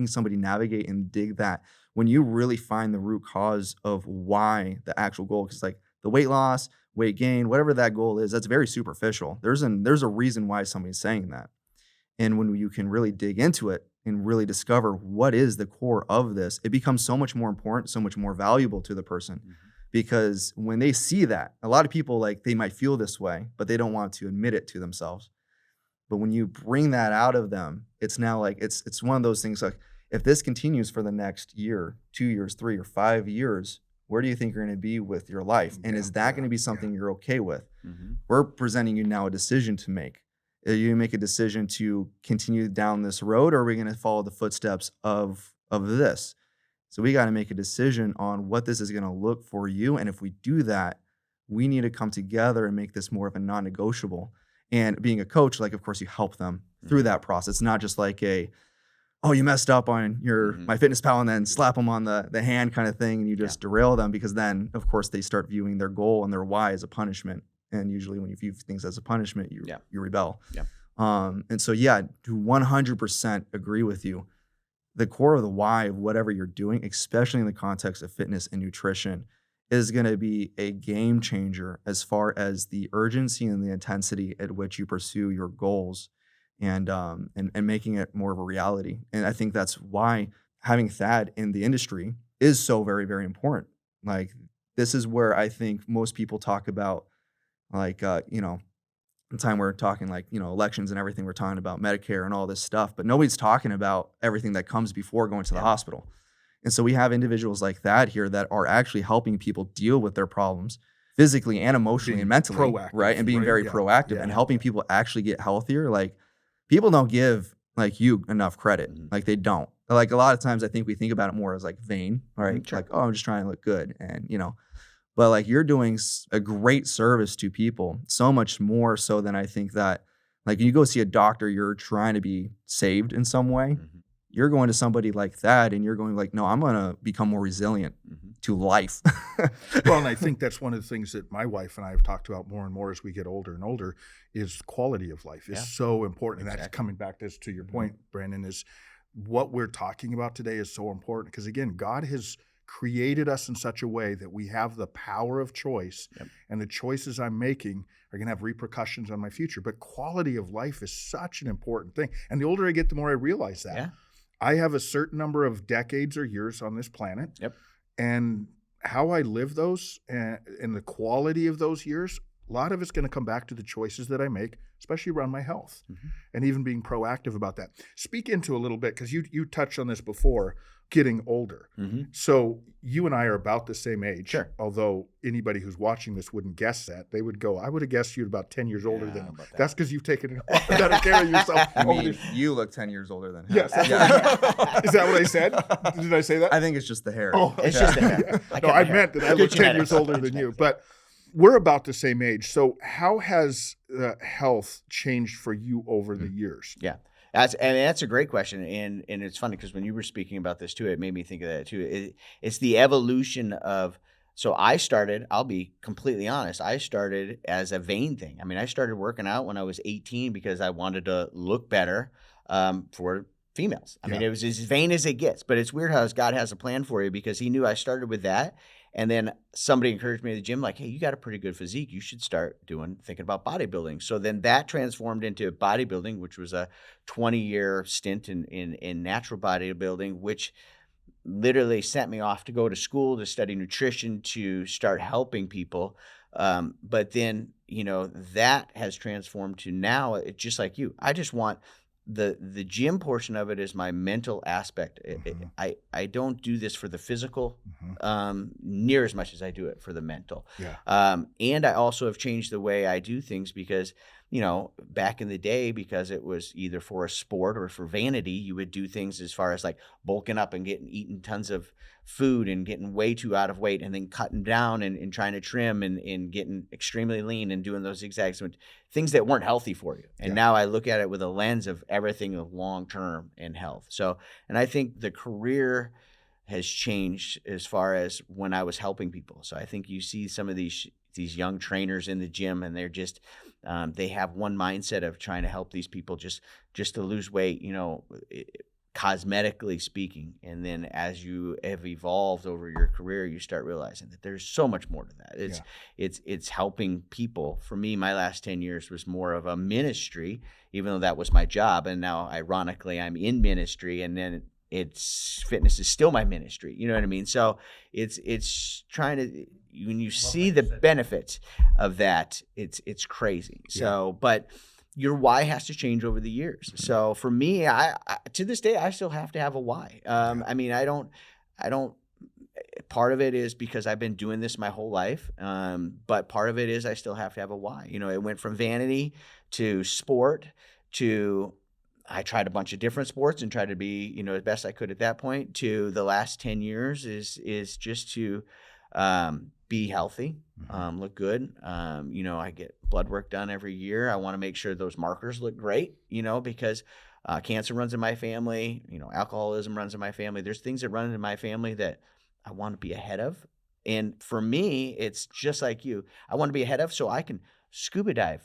somebody navigate and dig that, when you really find the root cause of why the actual goal, because like the weight loss, weight gain, whatever that goal is, that's very superficial. There's a reason why somebody's saying that. And when you can really dig into it and really discover what is the core of this, it becomes so much more important, so much more valuable to the person. Mm-hmm. Because when they see that, a lot of people, like, they might feel this way, but they don't want to admit it to themselves. But when you bring that out of them, it's now like, it's one of those things like, if this continues for the next year, 2 years, 3 or 5 years, where do you think you're going to be with your life? And is that going to be something you're okay with? Mm-hmm. We're presenting you now a decision to make. Are you make a decision to continue down this road, or are we going to follow the footsteps of this? So we got to make a decision on what this is going to look for you. And if we do that, we need to come together and make this more of a non-negotiable. And being a coach, like, of course, you help them through that process. It's not just like oh, you messed up on your MyFitnessPal and then slap them on the hand kind of thing, and you just derail them, because then, of course, they start viewing their goal and their why as a punishment. And usually when you view things as a punishment, you rebel. Yeah. And so, to 100% agree with you. The core of the why of whatever you're doing, especially in the context of fitness and nutrition, is going to be a game changer as far as the urgency and the intensity at which you pursue your goals, and making it more of a reality. And I think that's why having Thad in the industry is so very, very important. Like, this is where I think most people talk about, like, the time we're talking, like, elections and everything, we're talking about Medicare and all this stuff, but nobody's talking about everything that comes before going to the hospital. And so we have individuals like Thad here that are actually helping people deal with their problems physically and emotionally and mentally, proactive, right? And being very proactive and helping people actually get healthier. Like, people don't give, like, you enough credit. Like, they don't. Like, a lot of times I think we think about it more as like vain, right? Sure. Like, oh, I'm just trying to look good. And, but like, you're doing a great service to people, so much more so than I think that, like, you go see a doctor, you're trying to be saved in some way. You're going to somebody like that and you're going like, no, I'm going to become more resilient to life. Well, and I think that's one of the things that my wife and I have talked about more and more as we get older and older, is quality of life is so important. Exactly. And that's coming back to your point, Brandon, is what we're talking about today is so important, because again, God has created us in such a way that we have the power of choice, and the choices I'm making are going to have repercussions on my future. But quality of life is such an important thing. And the older I get, the more I realize that. Yeah. I have a certain number of decades or years on this planet, and how I live those and the quality of those years, a lot of it's going to come back to the choices that I make, especially around my health, and even being proactive about that. Speak into a little bit, because you touched on this before, getting older. So you and I are about the same age. Sure. Although anybody who's watching this wouldn't guess that. They would go, I would have guessed you're about 10 years older than him. That's because you've taken a lot better care of yourself. I mean, you look 10 years older than him. Yes. Is that what I said? Did I say that? I think it's just the hair. Oh, it's just the hair. No, I meant that I look 10 years older than you. But we're about the same age. So how has health changed for you over the years? Yeah. That's a great question. And it's funny because when you were speaking about this too, it made me think of that too. It's the evolution of, so I started, I'll be completely honest, I started as a vain thing. I mean, I started working out when I was 18 because I wanted to look better for females. I mean, it was as vain as it gets, but it's weird how God has a plan for you, because he knew I started with that. And then somebody encouraged me at the gym, like, hey, you got a pretty good physique. You should start thinking about bodybuilding. So then that transformed into bodybuilding, which was a 20-year stint in natural bodybuilding, which literally sent me off to go to school to study nutrition, to start helping people. But then, that has transformed to now, just like you, I just want the gym portion of it is my mental aspect. I don't do this for the physical near as much as I do it for the mental. And I also have changed the way I do things because, back in the day, because it was either for a sport or for vanity, you would do things as far as like bulking up and eating tons of food and getting way too out of weight and then cutting down and trying to trim and getting extremely lean and doing those zigzags, things that weren't healthy for you. And now I look at it with a lens of everything of long-term and health. So, and I think the career has changed as far as when I was helping people. So I think you see some of these young trainers in the gym, and they're just, they have one mindset of trying to help these people just to lose weight, cosmetically speaking. And then as you have evolved over your career, you start realizing that there's so much more to that. It's helping people. For me, my last 10 years was more of a ministry, even though that was my job. And now ironically, I'm in ministry, and then fitness is still my ministry. You know what I mean? So it's trying to, when you see the benefits of that, it's crazy. So, but your why has to change over the years. So for me, I to this day, I still have to have a why. I mean, I don't, part of it is because I've been doing this my whole life. But part of it is I still have to have a why. It went from vanity to sport to, I tried a bunch of different sports and tried to be, as best I could at that point, to the last 10 years is just to be healthy, look good. I get blood work done every year. I want to make sure those markers look great, because cancer runs in my family, alcoholism runs in my family. There's things that run in my family that I want to be ahead of. And for me, it's just like you. I want to be ahead of so I can scuba dive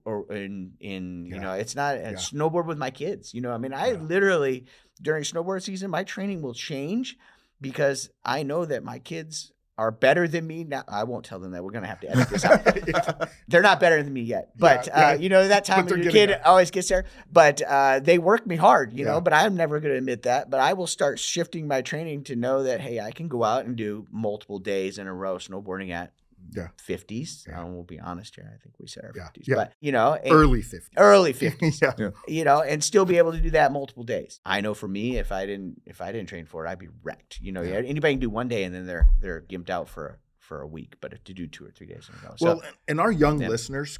or it's not a snowboard with my kids. I literally during snowboard season, my training will change because I know that my kids are better than me. Now, I won't tell them that. We're going to have to edit this out. They're not better than me yet. But, that time when your kid always gets there. But they work me hard, but I'm never going to admit that. But I will start shifting my training to know that, hey, I can go out and do multiple days in a row snowboarding at 50s. We'll be honest here. I think we said our 50s. But, early 50s. Early 50s. And still be able to do that multiple days. I know for me, if I didn't train for it, I'd be wrecked. Anybody can do one day and then they're gimped out for a week, but to do 2 or 3 days in a row. Well, and our young listeners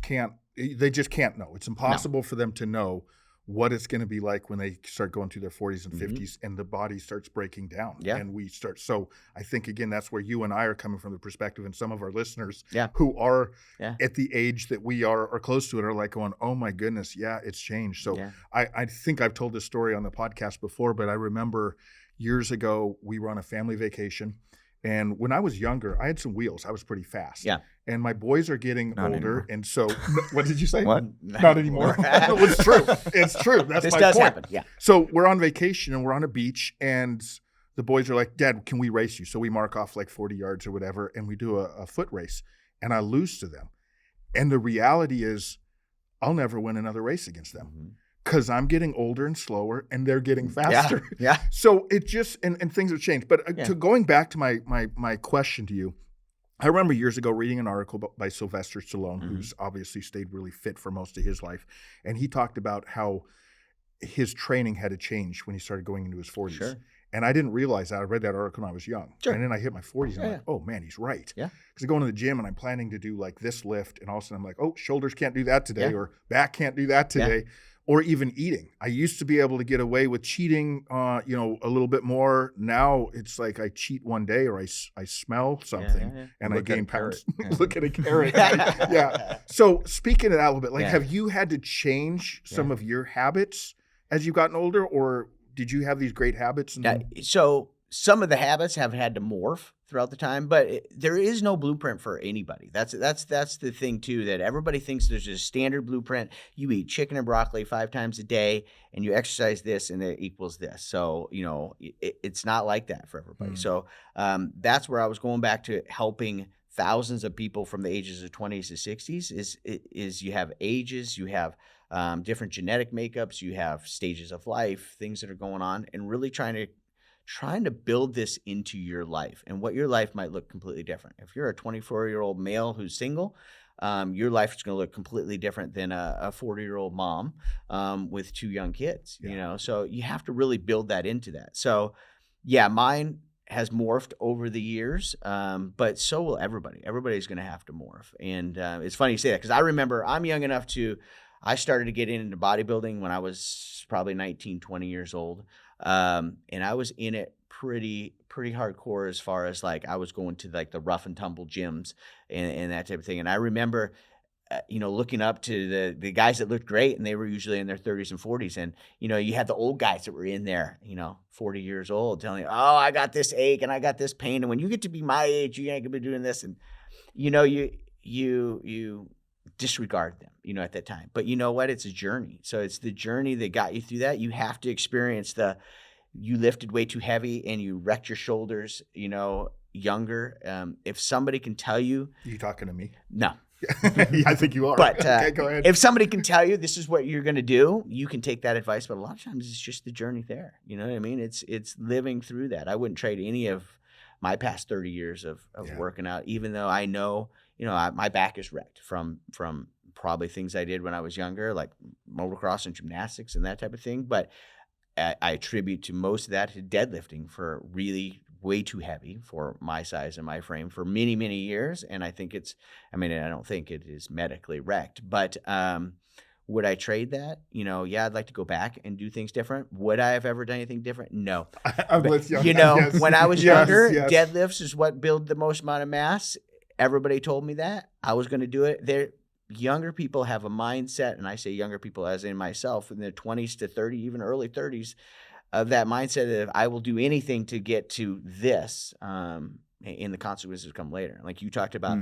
they just can't know. It's impossible for them to know what it's going to be like when they start going through their 40s and 50s and the body starts breaking down. And we start. So I think, again, that's where you and I are coming from the perspective, and some of our listeners who are at the age that we are or close to it are like going, oh my goodness, it's changed. So I think I've told this story on the podcast before, but I remember years ago we were on a family vacation. And when I was younger, I had some wheels. I was pretty fast. And my boys are getting older. Anymore. And so, what did you say? What? Not anymore. No, it's true. It's true. That's this my does point. Happen. Yeah. So we're on vacation and we're on a beach, and the boys are like, Dad, can we race you? So we mark off like 40 yards or whatever, and we do a foot race. And I lose to them. And the reality is, I'll never win another race against them. Because I'm getting older and slower, and they're getting faster. So it just and things have changed. But to going back to my question to you, I remember years ago reading an article by Sylvester Stallone, who's obviously stayed really fit for most of his life, and he talked about how his training had to change when he started going into his 40s. Sure. And I didn't realize that. I read that article when I was young. Sure. And then I hit my 40s, and I'm like, oh man, he's right. Because I go into the gym and I'm planning to do like this lift, and all of a sudden I'm like, oh, shoulders can't do that today, or back can't do that today. Or even eating. I used to be able to get away with cheating, a little bit more. Now it's like I cheat one day, or I smell something and I gain pounds. Look at a carrot. So speaking of that a little bit, like, have you had to change some of your habits as you've gotten older, or did you have these great habits? So some of the habits have had to morph throughout the time, but there is no blueprint for anybody. That's the thing too, that everybody thinks there's a standard blueprint. You eat chicken and broccoli 5 times a day, and you exercise this, and it equals this. So it's not like that for everybody. So that's where I was going back to helping thousands of people from the ages of 20s to 60s. Is you have ages, you have different genetic makeups, you have stages of life, things that are going on, and really trying to build this into your life, and what your life might look completely different. If you're a 24-year-old male who's single, your life is going to look completely different than a 40-year-old mom with 2 young kids, you know? So you have to really build that into that. So yeah, mine has morphed over the years, but so will everybody. Everybody's going to have to morph. And it's funny you say that, because I remember I'm young enough I started to get into bodybuilding when I was probably 19, 20 years old. And I was in it pretty hardcore, as far as like I was going to like the rough and tumble gyms and that type of thing. And I remember, looking up to the guys that looked great, and they were usually in their 30s and 40s. And, you had the old guys that were in there, 40 years old, telling you, oh, I got this ache and I got this pain. And when you get to be my age, you ain't gonna be doing this. And, you disregard them, at that time. But you know what? It's a journey. So it's the journey that got you through that. You have to experience you lifted way too heavy and you wrecked your shoulders, younger. If somebody can tell you. You talking to me? No. I think you are. But okay, go ahead. If somebody can tell you this is what you're going to do, you can take that advice. But a lot of times it's just the journey there. You know what I mean? It's living through that. I wouldn't trade any of my past 30 years of working out, even though I know, my back is wrecked from probably things I did when I was younger, like motocross and gymnastics and that type of thing. But I attribute to most of that to deadlifting for really way too heavy for my size and my frame for many, many years. And I think I don't think it is medically wrecked, but would I trade that? I'd like to go back and do things different. Would I have ever done anything different? No. I'm with you. Yes. When I was younger, deadlifts is what build the most amount of mass. Everybody told me that I was going to do it. Younger people have a mindset, and I say younger people as in myself, in their 20s to 30, even early 30s, of that mindset of I will do anything to get to this, and the consequences come later. Like you talked about,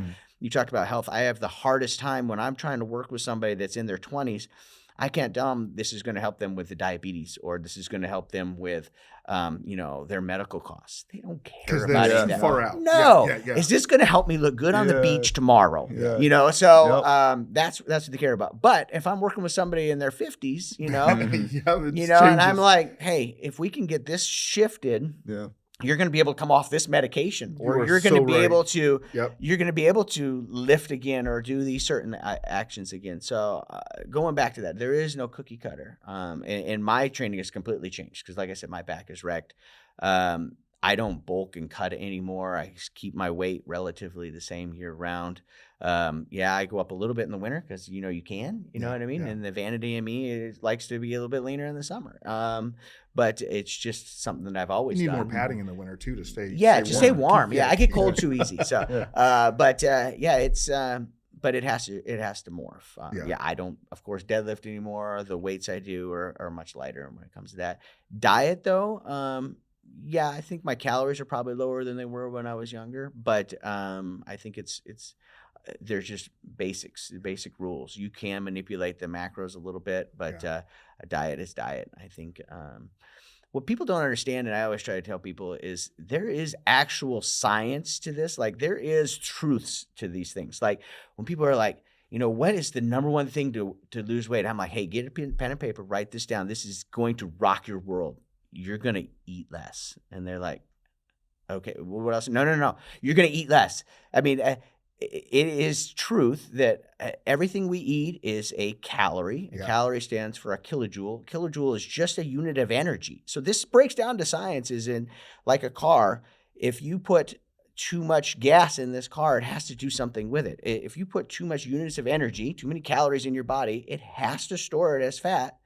health. I have the hardest time when I'm trying to work with somebody that's in their 20s. I can't tell them this is going to help them with the diabetes, or this is going to help them with, their medical costs. They don't care about it. Too far out. No, is this going to help me look good on the beach tomorrow? Yeah. So that's what they care about. But if I'm working with somebody in their 50s, and I'm like, hey, if we can get this shifted, you're going to be able to come off this medication, or you're going to be able to, you're going to be able to lift again or do these certain actions again. So going back to that, there is no cookie cutter. And my training has completely changed because, like I said, my back is wrecked. I don't bulk and cut anymore. I just keep my weight relatively the same year round. I go up a little bit in the winter because, you can, you know what I mean? And the vanity in me likes to be a little bit leaner in the summer. But it's just something that I've always done. You need more padding in the winter too to stay stay warm. I get cold too easy. So, but it has to morph. I don't, of course, deadlift anymore. The weights I do are much lighter when it comes to that. Diet though, I think my calories are probably lower than they were when I was younger, but I think there's just basic rules. You can manipulate the macros a little bit, but a diet is diet. I think what people don't understand, and I always try to tell people, is there is actual science to this. Like there is truths to these things. Like when people are like, what is the number one thing to lose weight? I'm like, hey, get a pen and paper, write this down. This is going to rock your world. You're going to eat less. And they're like, okay, well, what else? No. You're going to eat less. I mean, it is truth that everything we eat is a calorie. A calorie stands for a kilojoule. Kilojoule is just a unit of energy. So this breaks down to science is in like a car. If you put too much gas in this car, it has to do something with it. If you put too much units of energy, too many calories in your body, it has to store it as fat.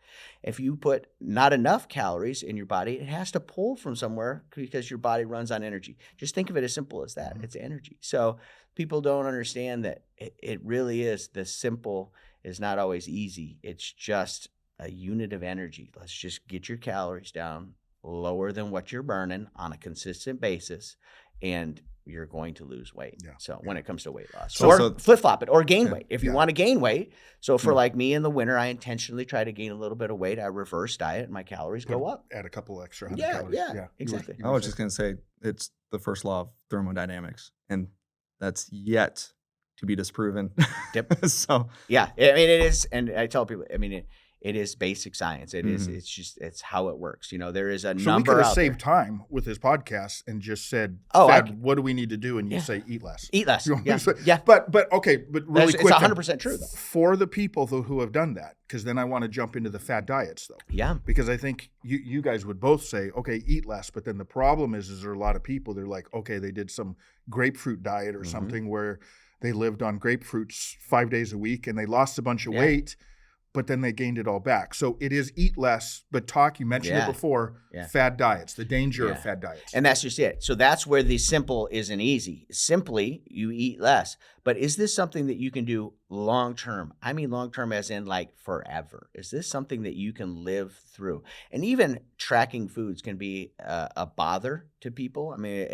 If you put not enough calories in your body, it has to pull from somewhere because your body runs on energy. Just think of it as simple as that. It's energy. So people don't understand that it really is, the simple is not always easy. It's just a unit of energy. Let's just get your calories down lower than what you're burning on a consistent basis, and you're going to lose weight. When it comes to weight loss, or flip-flop it, or gain weight. If you want to gain weight, so for like me in the winter, I intentionally try to gain a little bit of weight. I reverse diet and my calories go up. Add a couple extra 100 calories. Yeah, exactly. I was just going to say, it's the first law of thermodynamics, and that's yet to be disproven. Yep. So it is. And I tell people, It is basic science. It's how it works. There is a so number we could have out saved there. time with his podcast and just said, Oh, Thad, what do we need to do? And you say, eat less. Eat less. You know what Yeah. I'm saying? Yeah. But okay, but really It's quick. 100% true, though. For the people who have done that, because then I want to jump into the fad diets, though. Yeah. Because I think you guys would both say, okay, eat less. But then the problem is there are a lot of people, they're like, okay, they did some grapefruit diet or something where they lived on grapefruits 5 days a week and they lost a bunch of weight, but then they gained it all back. So it is eat less, but you mentioned it before, fad diets, the danger of fad diets. And that's just it. So that's where the simple isn't easy. Simply, you eat less. But is this something that you can do long-term? I mean long-term as in like forever. Is this something that you can live through? And even tracking foods can be a bother to people. I mean,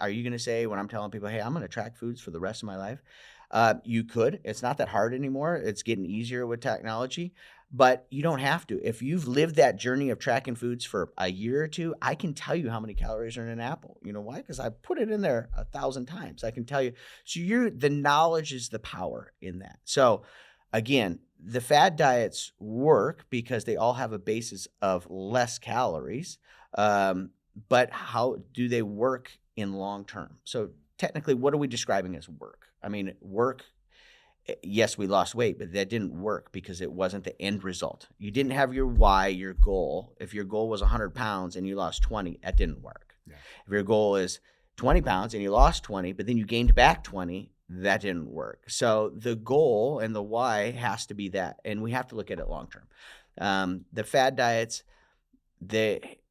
are you going to say when I'm telling people, hey, I'm going to track foods for the rest of my life? You could. It's not that hard anymore. It's getting easier with technology, but you don't have to. If you've lived that journey of tracking foods for a year or two, I can tell you how many calories are in an apple. You know why? Because I put it in there 1,000 times. I can tell you. So the knowledge is the power in that. So again, the fad diets work because they all have a basis of less calories. But how do they work in long term? So technically, what are we describing as work? I mean, work, yes, we lost weight, but that didn't work because it wasn't the end result. You didn't have your why, your goal. If your goal was 100 pounds and you lost 20, that didn't work. Yeah. If your goal is 20 pounds and you lost 20, but then you gained back 20, that didn't work. So the goal and the why has to be that, and we have to look at it long term. The fad diets,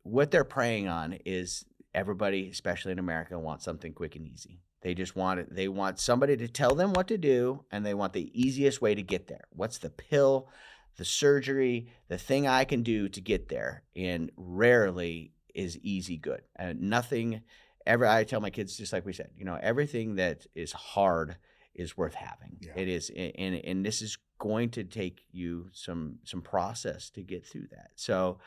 what they're preying on is everybody, especially in America, wants something quick and easy. They just want it. They want somebody to tell them what to do, and they want the easiest way to get there. What's the pill, the surgery, the thing I can do to get there? And rarely is easy good. And nothing ever. I tell my kids, just like we said, everything that is hard is worth having. Yeah. It is, and this is going to take you some process to get through that. So.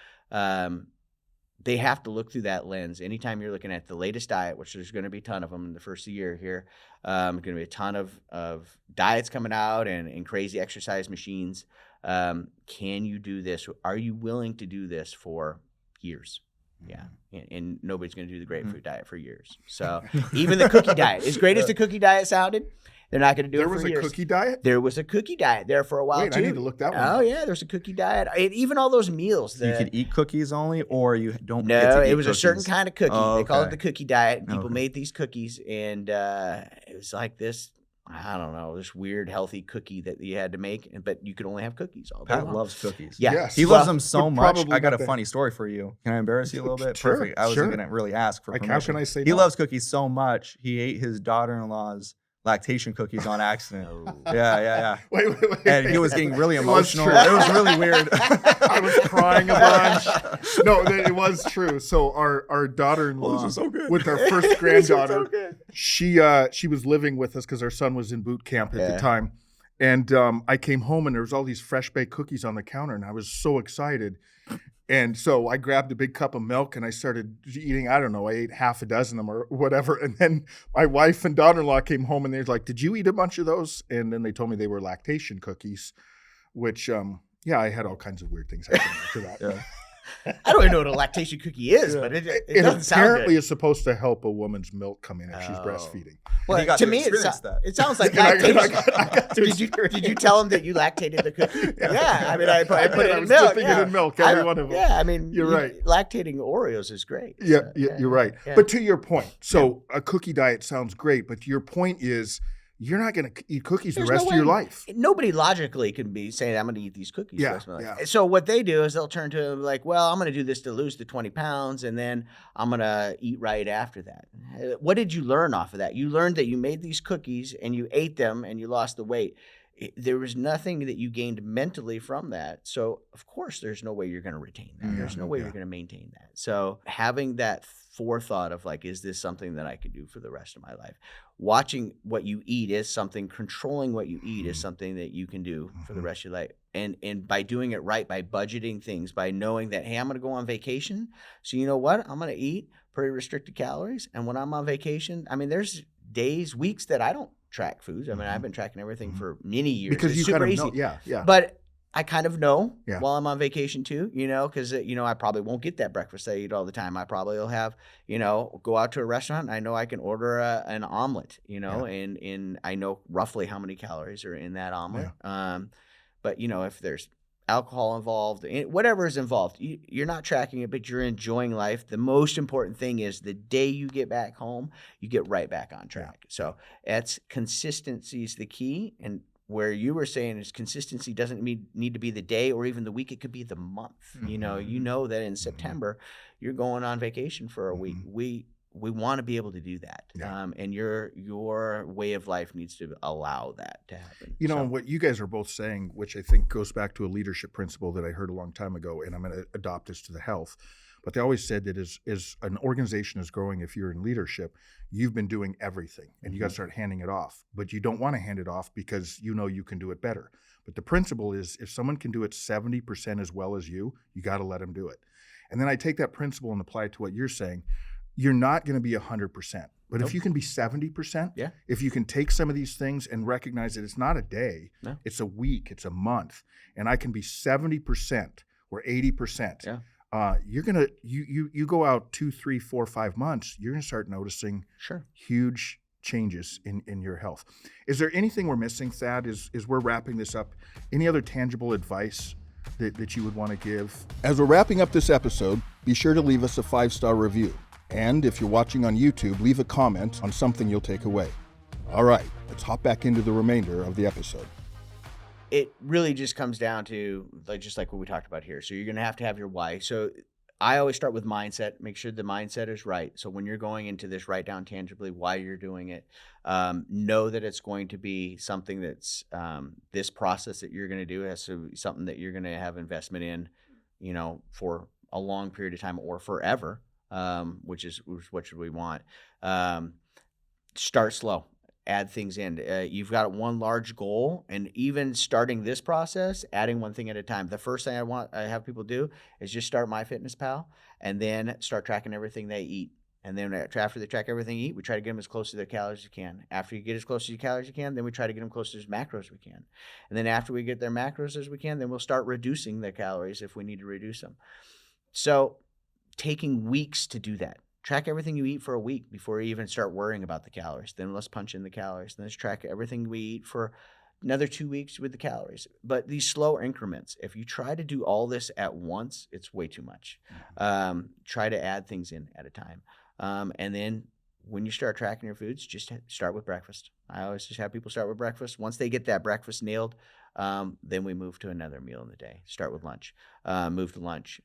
They have to look through that lens. Anytime you're looking at the latest diet, which there's going to be a ton of them in the first year here, going to be a ton of diets coming out and crazy exercise machines. Can you do this? Are you willing to do this for years? Yeah. And nobody's going to do the grapefruit diet for years. So even the cookie diet, as great as the cookie diet sounded, they're not going to do it for years. There was a cookie diet? There was a cookie diet there for a while, too. I need to look that one up. Oh, yeah, there's a cookie diet. Even all those meals. So you could eat cookies only, or you don't get to eat it was cookies? A certain kind of cookie. Oh, they call it the cookie diet. And people Okay. made these cookies, and it was like this, I don't know, this weird, healthy cookie that you had to make, but you could only have cookies all day Pat long. loves cookies. Yeah. Yes. He loves them so but much. probably I got not a the- funny story for you. Can I embarrass you a little bit? Sure, Perfect. I wasn't going to really ask for permission. How can I say He no? loves cookies so much, he ate his daughter-in-law's lactation cookies on accident. Yeah. Wait. And he was getting really It was emotional. true. It was really weird. I was crying a bunch. No, it was true. So our daughter-in-law, Those are so good. with our first granddaughter, she was living with us because our son was in boot camp at the time. And I came home and there was all these fresh baked cookies on the counter, and I was so excited. And so I grabbed a big cup of milk and I started eating. I don't know. I ate half a dozen of them or whatever. And then my wife and daughter-in-law came home and they're like, "Did you eat a bunch of those?" And then they told me they were lactation cookies, which, I had all kinds of weird things happen after that. Yeah. I don't even know what a lactation cookie is, but it doesn't sound apparently good. is supposed to help a woman's milk come in if she's breastfeeding. And he got to to me, experience that. it sounds like And I lactation. got to Did you tell him that you lactated the cookie? Yeah, I mean, I put it I in was milk. dipping it in milk, every one of them. Yeah, I mean, You're right. Lactating Oreos is great. Yeah, So, you're right. yeah. But to your point, so a cookie diet sounds great, but your point is you're not going to eat cookies There's the rest no of your way. life. Nobody logically can be saying, I'm going to eat these cookies. Yeah, the rest of my life. yeah. So what they do is they'll turn to like, well, I'm going to do this to lose the 20 pounds, and then I'm going to eat right after that. What did you learn off of that? You learned that you made these cookies and you ate them and you lost the weight. There was nothing that you gained mentally from that. So, of course, there's no way you're going to retain that. There's no way you're going to maintain that. So having that forethought of like, is this something that I could do for the rest of my life? Watching what you eat is something, controlling what you eat is something that you can do for the rest of your life. And by doing it right, by budgeting things, by knowing that, hey, I'm going to go on vacation. So you know what? I'm going to eat pretty restricted calories. And when I'm on vacation, I mean, there's days, weeks that I don't track foods. I mean, I've been tracking everything for many years. Because It's you super kind of easy. know. Yeah. But I kind of know Yeah. while I'm on vacation too, because, I probably won't get that breakfast I eat all the time. I probably will have, go out to a restaurant. And I know I can order an omelet, and I know roughly how many calories are in that omelet. But, if there's alcohol involved, whatever is involved, you're not tracking it, but you're enjoying life. The most important thing is the day you get back home, you get right back on track. Yeah. So that's consistency is the key. And where you were saying is consistency doesn't need to be the day or even the week. It could be the month. Mm-hmm. You know that in September, you're going on vacation for a week. We want to be able to do that. Yeah. And your way of life needs to allow that to happen. What you guys are both saying, which I think goes back to a leadership principle that I heard a long time ago, and I'm going to adopt this to the health. But they always said that as an organization is growing, if you're in leadership, you've been doing everything and you got to start handing it off. But you don't want to hand it off because you can do it better. But the principle is if someone can do it 70% as well as you got to let them do it. And then I take that principle and apply it to what you're saying. You're not going to be 100%. But if you can be 70%, if you can take some of these things and recognize that it's not a day, it's a week, it's a month, and I can be 70% or 80%. You're gonna you go out 2, 3, 4, 5 months, you're gonna start noticing huge changes in your health. Is there anything we're missing, Thad, as we're wrapping this up? Any other tangible advice that you would want to give? As we're wrapping up this episode, be sure to leave us a 5-star review. And if you're watching on YouTube, leave a comment on something you'll take away. All right, let's hop back into the remainder of the episode. It really just comes down to just like what we talked about here. So you're going to have your why. So I always start with mindset. Make sure the mindset is right. So when you're going into this, write down tangibly why you're doing it. Know that it's going to be something that's this process that you're going to do has to be something that you're going to have investment in, for a long period of time or forever, which is what should we want. Start slow. Add things in. You've got one large goal, and even starting this process, adding one thing at a time. The first thing I have people do is just start MyFitnessPal and then start tracking everything they eat. And then after they track everything they eat, we try to get them as close to their calories as you can. After you get as close to your calories as you can, then we try to get them close to as macros as we can. And then after we get their macros as we can, then we'll start reducing the calories if we need to reduce them. So taking weeks to do that. Track everything you eat for a week before you even start worrying about the calories. Then let's punch in the calories. Then let's track everything we eat for another 2 weeks with the calories. But these slow increments, if you try to do all this at once, it's way too much. Try to add things in at a time. And then when you start tracking your foods, just start with breakfast. I always just have people start with breakfast. Once they get that breakfast nailed, then we move to another meal in the day. Start with lunch. Move to lunch.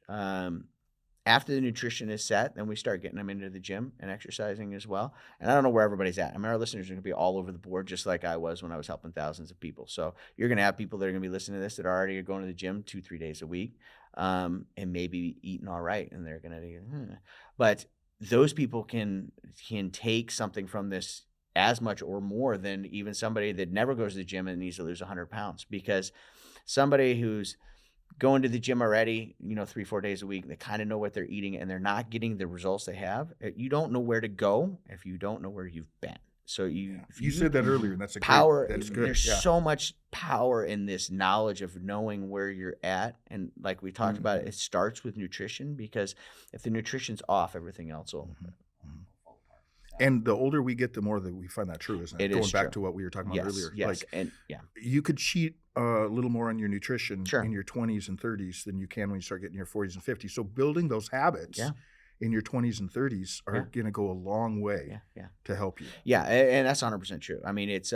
After the nutrition is set, then we start getting them into the gym and exercising as well. And I don't know where everybody's at. I mean, our listeners are going to be all over the board, just like I was when I was helping thousands of people. So you're going to have people that are going to be listening to this that are already going to the gym 2-3 days a week, and maybe eating all right. And they're going to, but those people can take something from this as much or more than even somebody that never goes to the gym and needs to lose 100 pounds. Because somebody who's going to the gym already, 3-4 days a week, they kind of know what they're eating and they're not getting the results they have. You don't know where to go if you don't know where you've been. So you said that earlier, and that's a power. That's good. There's so much power in this knowledge of knowing where you're at. And like we talked about, it starts with nutrition, because if the nutrition's off, everything else will. And the older we get, the more that we find that true, isn't it? Going back to what we were talking about earlier. Yes, you could cheat a little more on your nutrition in your 20s and 30s than you can when you start getting your 40s and 50s. So building those habits in your 20s and 30s are going to go a long way to help you. Yeah, and that's 100% true. I mean, it's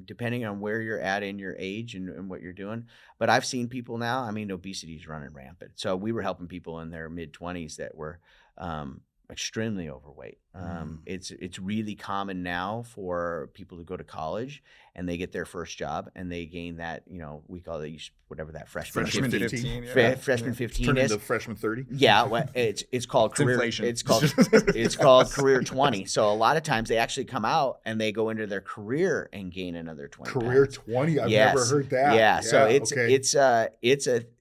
depending on where you're at in your age and what you're doing. But I've seen people now, obesity is running rampant. So we were helping people in their mid-20s that were extremely overweight. It's really common now for people to go to college and they get their first job and they gain that, we call it whatever that freshman 15 freshman 15 Turn is. into freshman 30. Yeah, well, it's called career. Inflation. It's called career 20. So a lot of times they actually come out and they go into their career and gain another 20 Career pounds. 20. I've never heard that. Yeah. So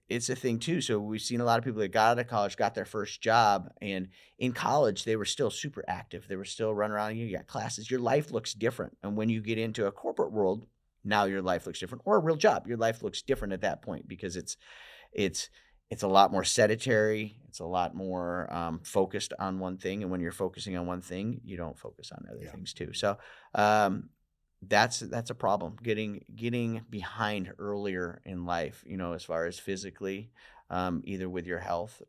it's a thing too. So we've seen a lot of people that got out of college, got their first job, and in college they were still super active. They were still running around. You got classes. Your life looks different. And when you get into a corporate world, now your life looks different, or a real job. Your life looks different at that point because it's a lot more sedentary. It's a lot more focused on one thing. And when you're focusing on one thing, you don't focus on other things too. So that's a problem. Getting behind earlier in life, as far as physically, either with your health,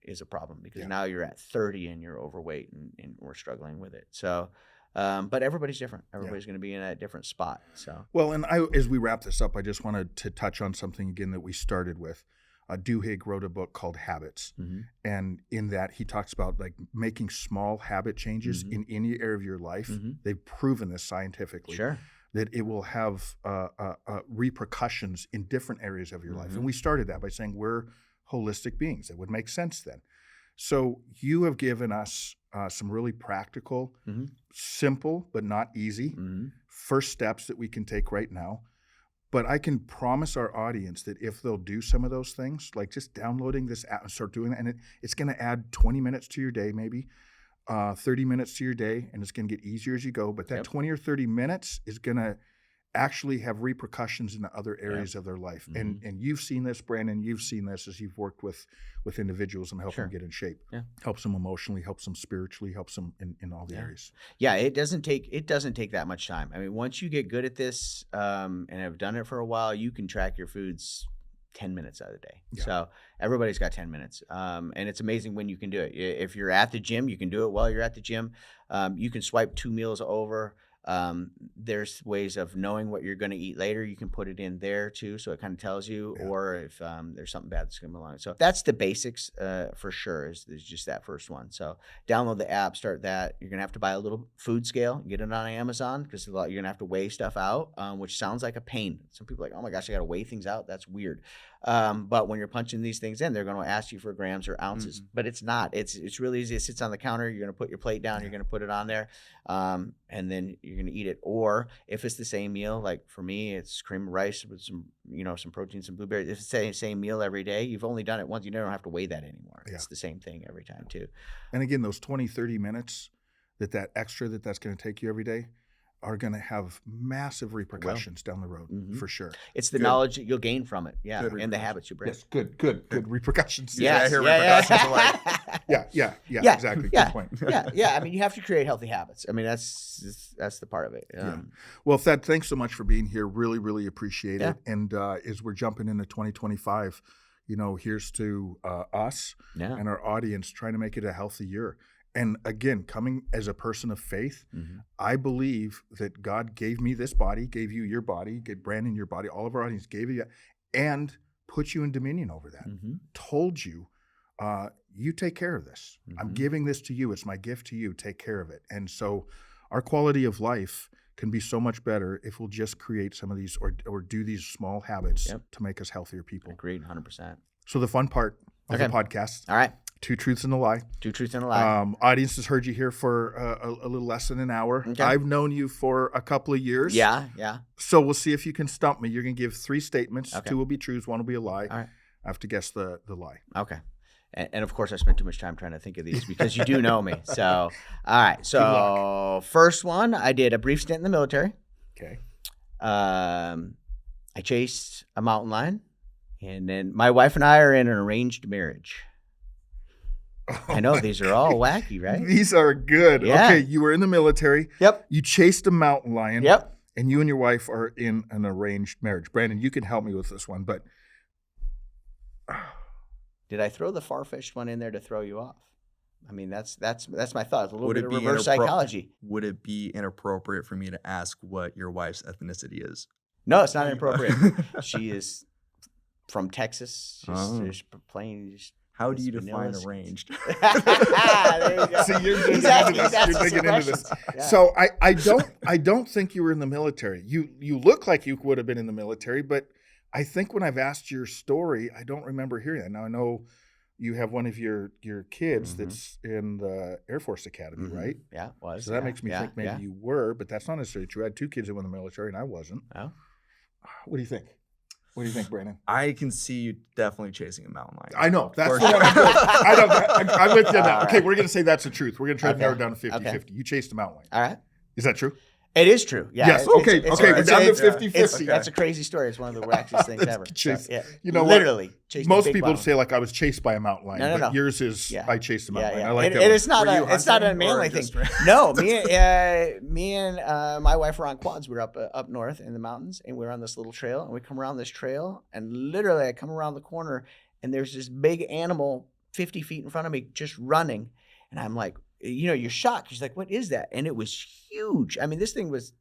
is a problem because now you're at 30 and you're overweight and we're struggling with it. So, but everybody's different. Everybody's going to be in a different spot. So, well, and as we wrap this up, I just wanted to touch on something again that we started with. Duhigg wrote a book called Habits, and in that he talks about like making small habit changes in any area of your life. They've proven this scientifically. That it will have repercussions in different areas of your life. And we started that by saying we're holistic beings. It would make sense then. So you have given us some really practical, simple, but not easy first steps that we can take right now. But I can promise our audience that if they'll do some of those things, like just downloading this app and start doing that, and it's going to add 20 minutes to your day, maybe 30 minutes to your day, and it's going to get easier as you go. But that 20 or 30 minutes is going to actually have repercussions in the other areas of their life. And you've seen this, Brandon, you've seen this as you've worked with individuals and helped them get in shape. Helps them emotionally, helps them spiritually, helps them in all the areas. Yeah, it doesn't take that much time. I mean, once you get good at this and have done it for a while, you can track your foods 10 minutes out of the day. So everybody's got 10 minutes. And it's amazing when you can do it. If you're at the gym, you can do it while you're at the gym. You can swipe 2 meals over. There's ways of knowing what you're going to eat later. You can put it in there too, so it kind of tells you, or if there's something bad that's going to come along. So that's the basics for sure. Is just that first one. So download the app, start that. You're going to have to buy a little food scale, get it on Amazon because you're going to have to weigh stuff out, which sounds like a pain. Some people are like, oh my gosh, I got to weigh things out. That's weird. But when you're punching these things in, they're going to ask you for grams or ounces, but it's not. It's really easy. It sits on the counter. You're going to put your plate down. You're going to put it on there, and then you're going to eat it. Or if it's the same meal, like for me, it's cream of rice with some protein, some blueberries. If it's the same meal every day, you've only done it once. You don't have to weigh that anymore. It's the same thing every time too. And again, those 20, 30 minutes that's going to take you every day are going to have massive repercussions down the road for sure. It's the knowledge that you'll gain from it, and the habits you bring. Yes, good repercussions. I hear repercussions. Exactly. Good point. I mean, you have to create healthy habits. I mean, that's the part of it. Well, Thad, thanks so much for being here. Really, really appreciate it. And as we're jumping into 2025, here's to us and our audience trying to make it a healthy year. And again, coming as a person of faith, I believe that God gave me this body, gave you your body, gave Brandon your body, all of our audience gave you, and put you in dominion over that. Told you, you take care of this. I'm giving this to you. It's my gift to you. Take care of it. And so our quality of life can be so much better if we'll just create some of these or do these small habits to make us healthier people. Agreed, 100%. So the fun part of the podcast. All right. 2 truths and a lie. 2 truths and a lie. Audience has heard you here for a little less than an hour. Okay. I've known you for a couple of years. Yeah. So we'll see if you can stump me. You're going to give 3 statements. Okay. 2 will be truths, 1 will be a lie. All right. I have to guess the lie. Okay. And of course, I spent too much time trying to think of these because you do know me. So, all right. So first one, I did a brief stint in the military. Okay. I chased a mountain lion. And then my wife and I are in an arranged marriage. I know these are all wacky, right? These are good. Yeah. Okay, you were in the military. Yep. You chased a mountain lion. Yep. And you and your wife are in an arranged marriage. Brandon, you can help me with this one, but did I throw the far-fetched one in there to throw you off? I mean, that's my thought. It's a little bit of reverse psychology. Would it be inappropriate for me to ask what your wife's ethnicity is? No, it's not inappropriate. She is from Texas. Just plain. How do you define arranged? There you go. See, you're digging into this. Yeah. So I don't think you were in the military. You look like you would have been in the military, but I think when I've asked your story, I don't remember hearing that. Now I know you have one of your kids that's in the Air Force Academy, right? Yeah, it was. So that makes me think maybe you were, but that's not necessarily true. I had 2 kids that were in the military and I wasn't. Oh. What do you think? What do you think, Brandon? I can see you definitely chasing a mountain lion. I know. That's the one I know. I'm with you now. Okay, we're going to say that's the truth. We're going to try to narrow it down to 50-50. You chased a mountain lion. All right. Is that true? It is true. Yeah. Yes. Okay. We're down to 50-50. That's a crazy story. It's one of the wackiest things ever. So, yeah. You know, literally. Most people say like I was chased by a mountain lion, No. but yours is I chased a mountain lion. I like and, that. And it's not a manly thing. No, me and my wife were on quads. We were up north in the mountains, and we were on this little trail, and we come around this trail, and literally I come around the corner, and there's this big animal 50 feet in front of me just running, and I'm like, you're shocked. She's like, what is that? And it was huge. I mean, this thing was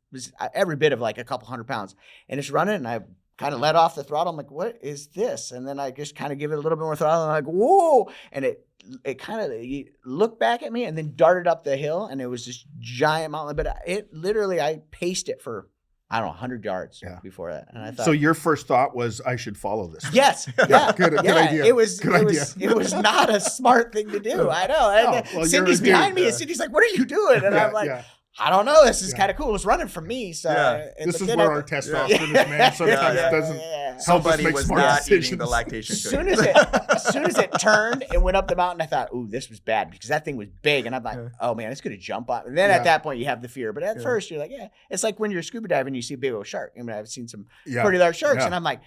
every bit of like a couple 100 pounds, and it's running, and I kind of let off the throttle. I'm like, what is this? And then I just kind of give it a little bit more throttle, and I'm like, whoa. And it kind of looked back at me and then darted up the hill, and it was this giant mountain. But it literally, I paced it for, I don't know, 100 yards before that. And I thought, so your first thought was, I should follow this. Yes. Yeah. Good idea. It was not a smart thing to do. I know. Well, Cindy's behind me, and Cindy's like, what are you doing? And I'm like, I don't know. This is kind of cool. It was running for me. So this is where our testosterone is, man. Sometimes it doesn't help us make smart decisions. Eating the lactation sugar. As soon as it turned and went up the mountain, I thought, ooh, this was bad, because that thing was big. And I'm like, oh man, it's going to jump on. And then at that point you have the fear. But at first you're like, it's like when you're scuba diving and you see a big old shark. I mean, I've seen some pretty large sharks, and I'm like,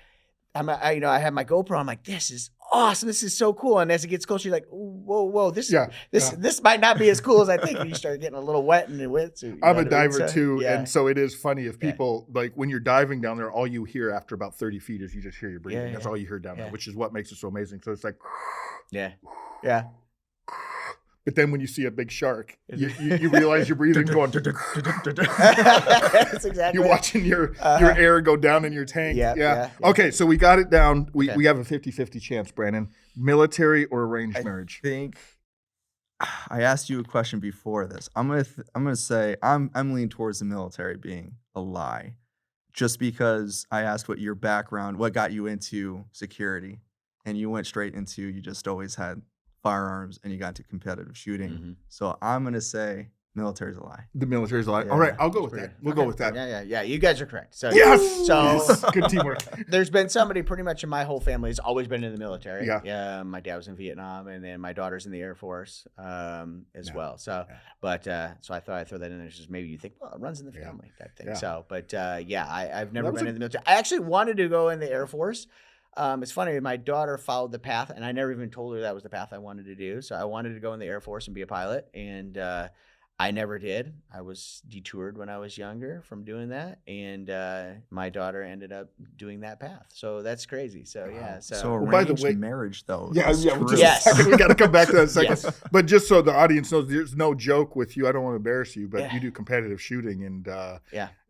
I have my GoPro. I'm like, this is awesome. This is so cool. And as it gets closer, you're like, whoa, this might not be as cool as I think. And you start getting a little wet in the wetsuit. I'm a diver too. Yeah. And so it is funny if people, like when you're diving down there, all you hear after about 30 feet is you just hear your breathing. That's all you hear down there, which is what makes it so amazing. So it's like, yeah. But then when you see a big shark, you realize you're breathing going. That's exactly. You're watching your air go down in your tank. Yeah. Okay, so we got it down. We have a 50-50 chance, Brandon. Military or arranged marriage? I think I asked you a question before this. I'm gonna say I'm leaning towards the military being a lie, just because I asked what your background, what got you into security, and you went straight into you just always had firearms and you got into competitive shooting. Mm-hmm. So I'm going to say military's a lie. The military's a lie. All right, I'll go with that. We'll go with that. Yeah. You guys are correct. So yes. So good teamwork. There's been somebody pretty much in my whole family has always been in the military. Yeah. My dad was in Vietnam, and then my daughter's in the Air Force as well. So, but so I thought I'd throw that in there. Just maybe you think, well, it runs in the family type thing. So, but I've never been in the military. I actually wanted to go in the Air Force. It's funny, my daughter followed the path, and I never even told her that was the path I wanted to do. So I wanted to go in the Air Force and be a pilot, and I never did. I was detoured when I was younger from doing that, and my daughter ended up doing that path. So that's crazy. So yeah. So arranged marriage, though. Yeah. We got to come back to that in a second. Yes. But just so the audience knows, there's no joke with you. I don't want to embarrass you, but you do competitive shooting, and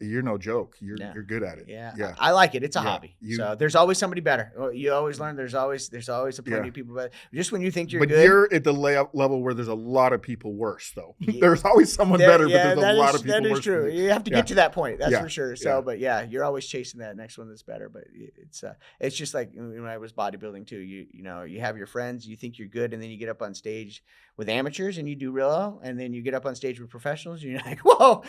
you're no joke. You're good at it. Yeah. I like it. It's a hobby. So there's always somebody better. You always learn. There's always a plenty of people better. Just when you think you're good. But you're at the level where there's a lot of people worse, though. There's always someone better, but there's a lot of people worse. That is true. You have to get to that point. That's for sure. So, but you're always chasing that next one that's better. But it's just like when I was bodybuilding too. You have your friends. You think you're good, and then you get up on stage with amateurs and you do real well, and then you get up on stage with professionals and you're like, whoa,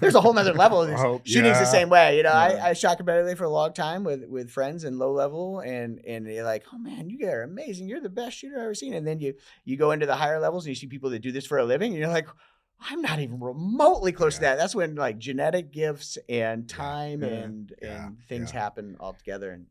there's a whole nother level of this. Shooting's the same way. I shot competitively for a long time with friends and low level, and you're like, oh man, you guys are amazing. You're the best shooter I've ever seen. And then you go into the higher levels and you see people that do this for a living, and you're like, I'm not even remotely close to that. That's when like genetic gifts and time and things happen all together. And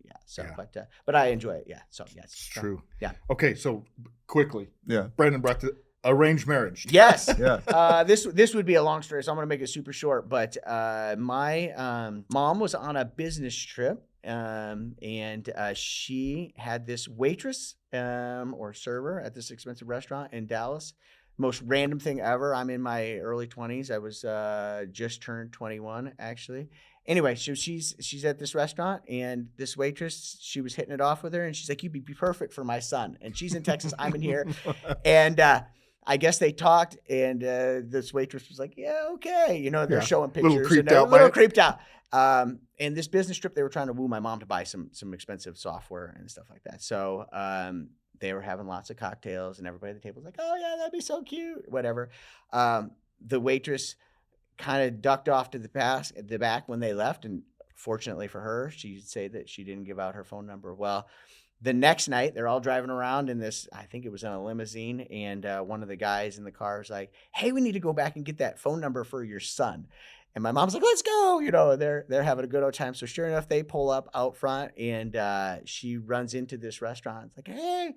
but I enjoy it. Yeah. So yes. It's true. Yeah. Okay. So quickly. Yeah. Brandon brought the arranged marriage. Yes. This would be a long story, so I'm going to make it super short. But my mom was on a business trip. And she had this waitress or server at this expensive restaurant in Dallas. Most random thing ever. I'm in my early 20s. I was just turned 21, actually. Anyway, so she's at this restaurant, and this waitress, she was hitting it off with her, and she's like, "You'd be perfect for my son." And she's in Texas, I'm in here, and I guess they talked, and this waitress was like, "Yeah, okay," they're showing pictures, a little creeped out. And this business trip, they were trying to woo my mom to buy some expensive software and stuff like that. So they were having lots of cocktails, and everybody at the table was like, "Oh yeah, that'd be so cute," whatever. The waitress kind of ducked off to the back when they left, and fortunately for her, she'd say that she didn't give out her phone number. Well, the next night, they're all driving around in this, I think it was in a limousine, and one of the guys in the car is like, "Hey, we need to go back and get that phone number for your son." And my mom's like, let's go. You know, they're having a good old time. So sure enough, they pull up out front and she runs into this restaurant. It's like, hey.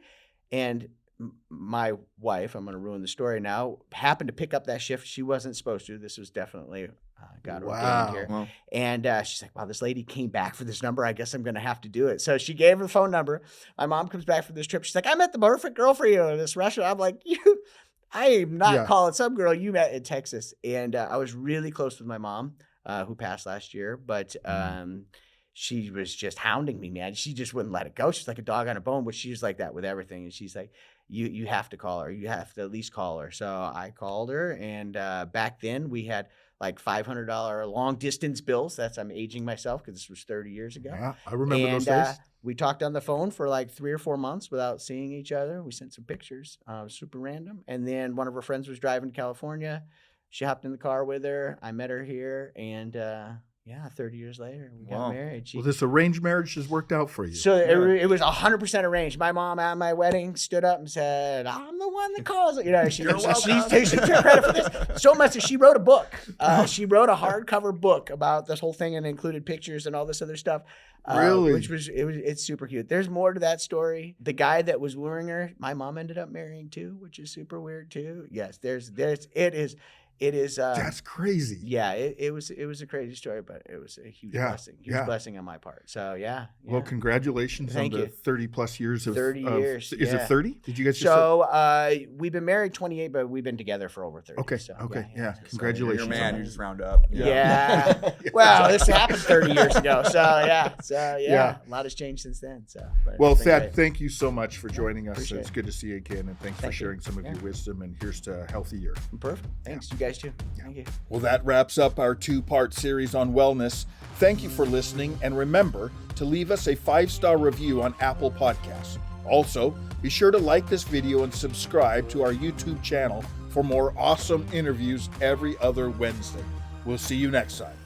And my wife, I'm going to ruin the story now, happened to pick up that shift. She wasn't supposed to. This was definitely God ordained here. Wow. And she's like, wow, this lady came back for this number. I guess I'm going to have to do it. So she gave her the phone number. My mom comes back from this trip. She's like, I met the perfect girl for you in this restaurant. I'm like, I am not calling some girl you met in Texas. And I was really close with my mom, who passed last year. But she was just hounding me, man. She just wouldn't let it go. She's like a dog on a bone, but she's like that with everything. And she's like, you have to call her. You have to at least call her. So I called her. And back then we had like $500 long distance bills. I'm aging myself because this was 30 years ago. Yeah, I remember those days. We talked on the phone for like 3 or 4 months without seeing each other. We sent some pictures, super random. And then one of her friends was driving to California. She hopped in the car with her. I met her here, and 30 years later, we got married. Well, this arranged marriage has worked out for you. So it was 100% arranged. My mom at my wedding stood up and said, I'm the one that calls it. You know, she takes credit for this. So much that she wrote a book. She wrote a hardcover book about this whole thing and included pictures and all this other stuff. Really? It's super cute. There's more to that story. The guy that was luring her, my mom ended up marrying too, which is super weird too. Yes, it is. That's crazy. Yeah, it was a crazy story, but it was a huge blessing on my part. So yeah. Well, congratulations on the 30 plus years of 30 years. Is it 30? Did you guys? We've been married 28, but we've been together for over 30. Okay. So, yeah. Congratulations. You're a man. You just round up. Yeah. Well, this happened 30 years ago. So a lot has changed since then. So. Well, Thad, thank you so much for joining us. It's good to see you again, and thanks for sharing some of your wisdom. And here's to a healthy year. Perfect. Thanks, you guys too. Thank you. Well, that wraps up our 2-part series on wellness. Thank you for listening, and remember to leave us a 5-star review on Apple Podcasts. Also, be sure to like this video and subscribe to our YouTube channel for more awesome interviews every other Wednesday. We'll see you next time.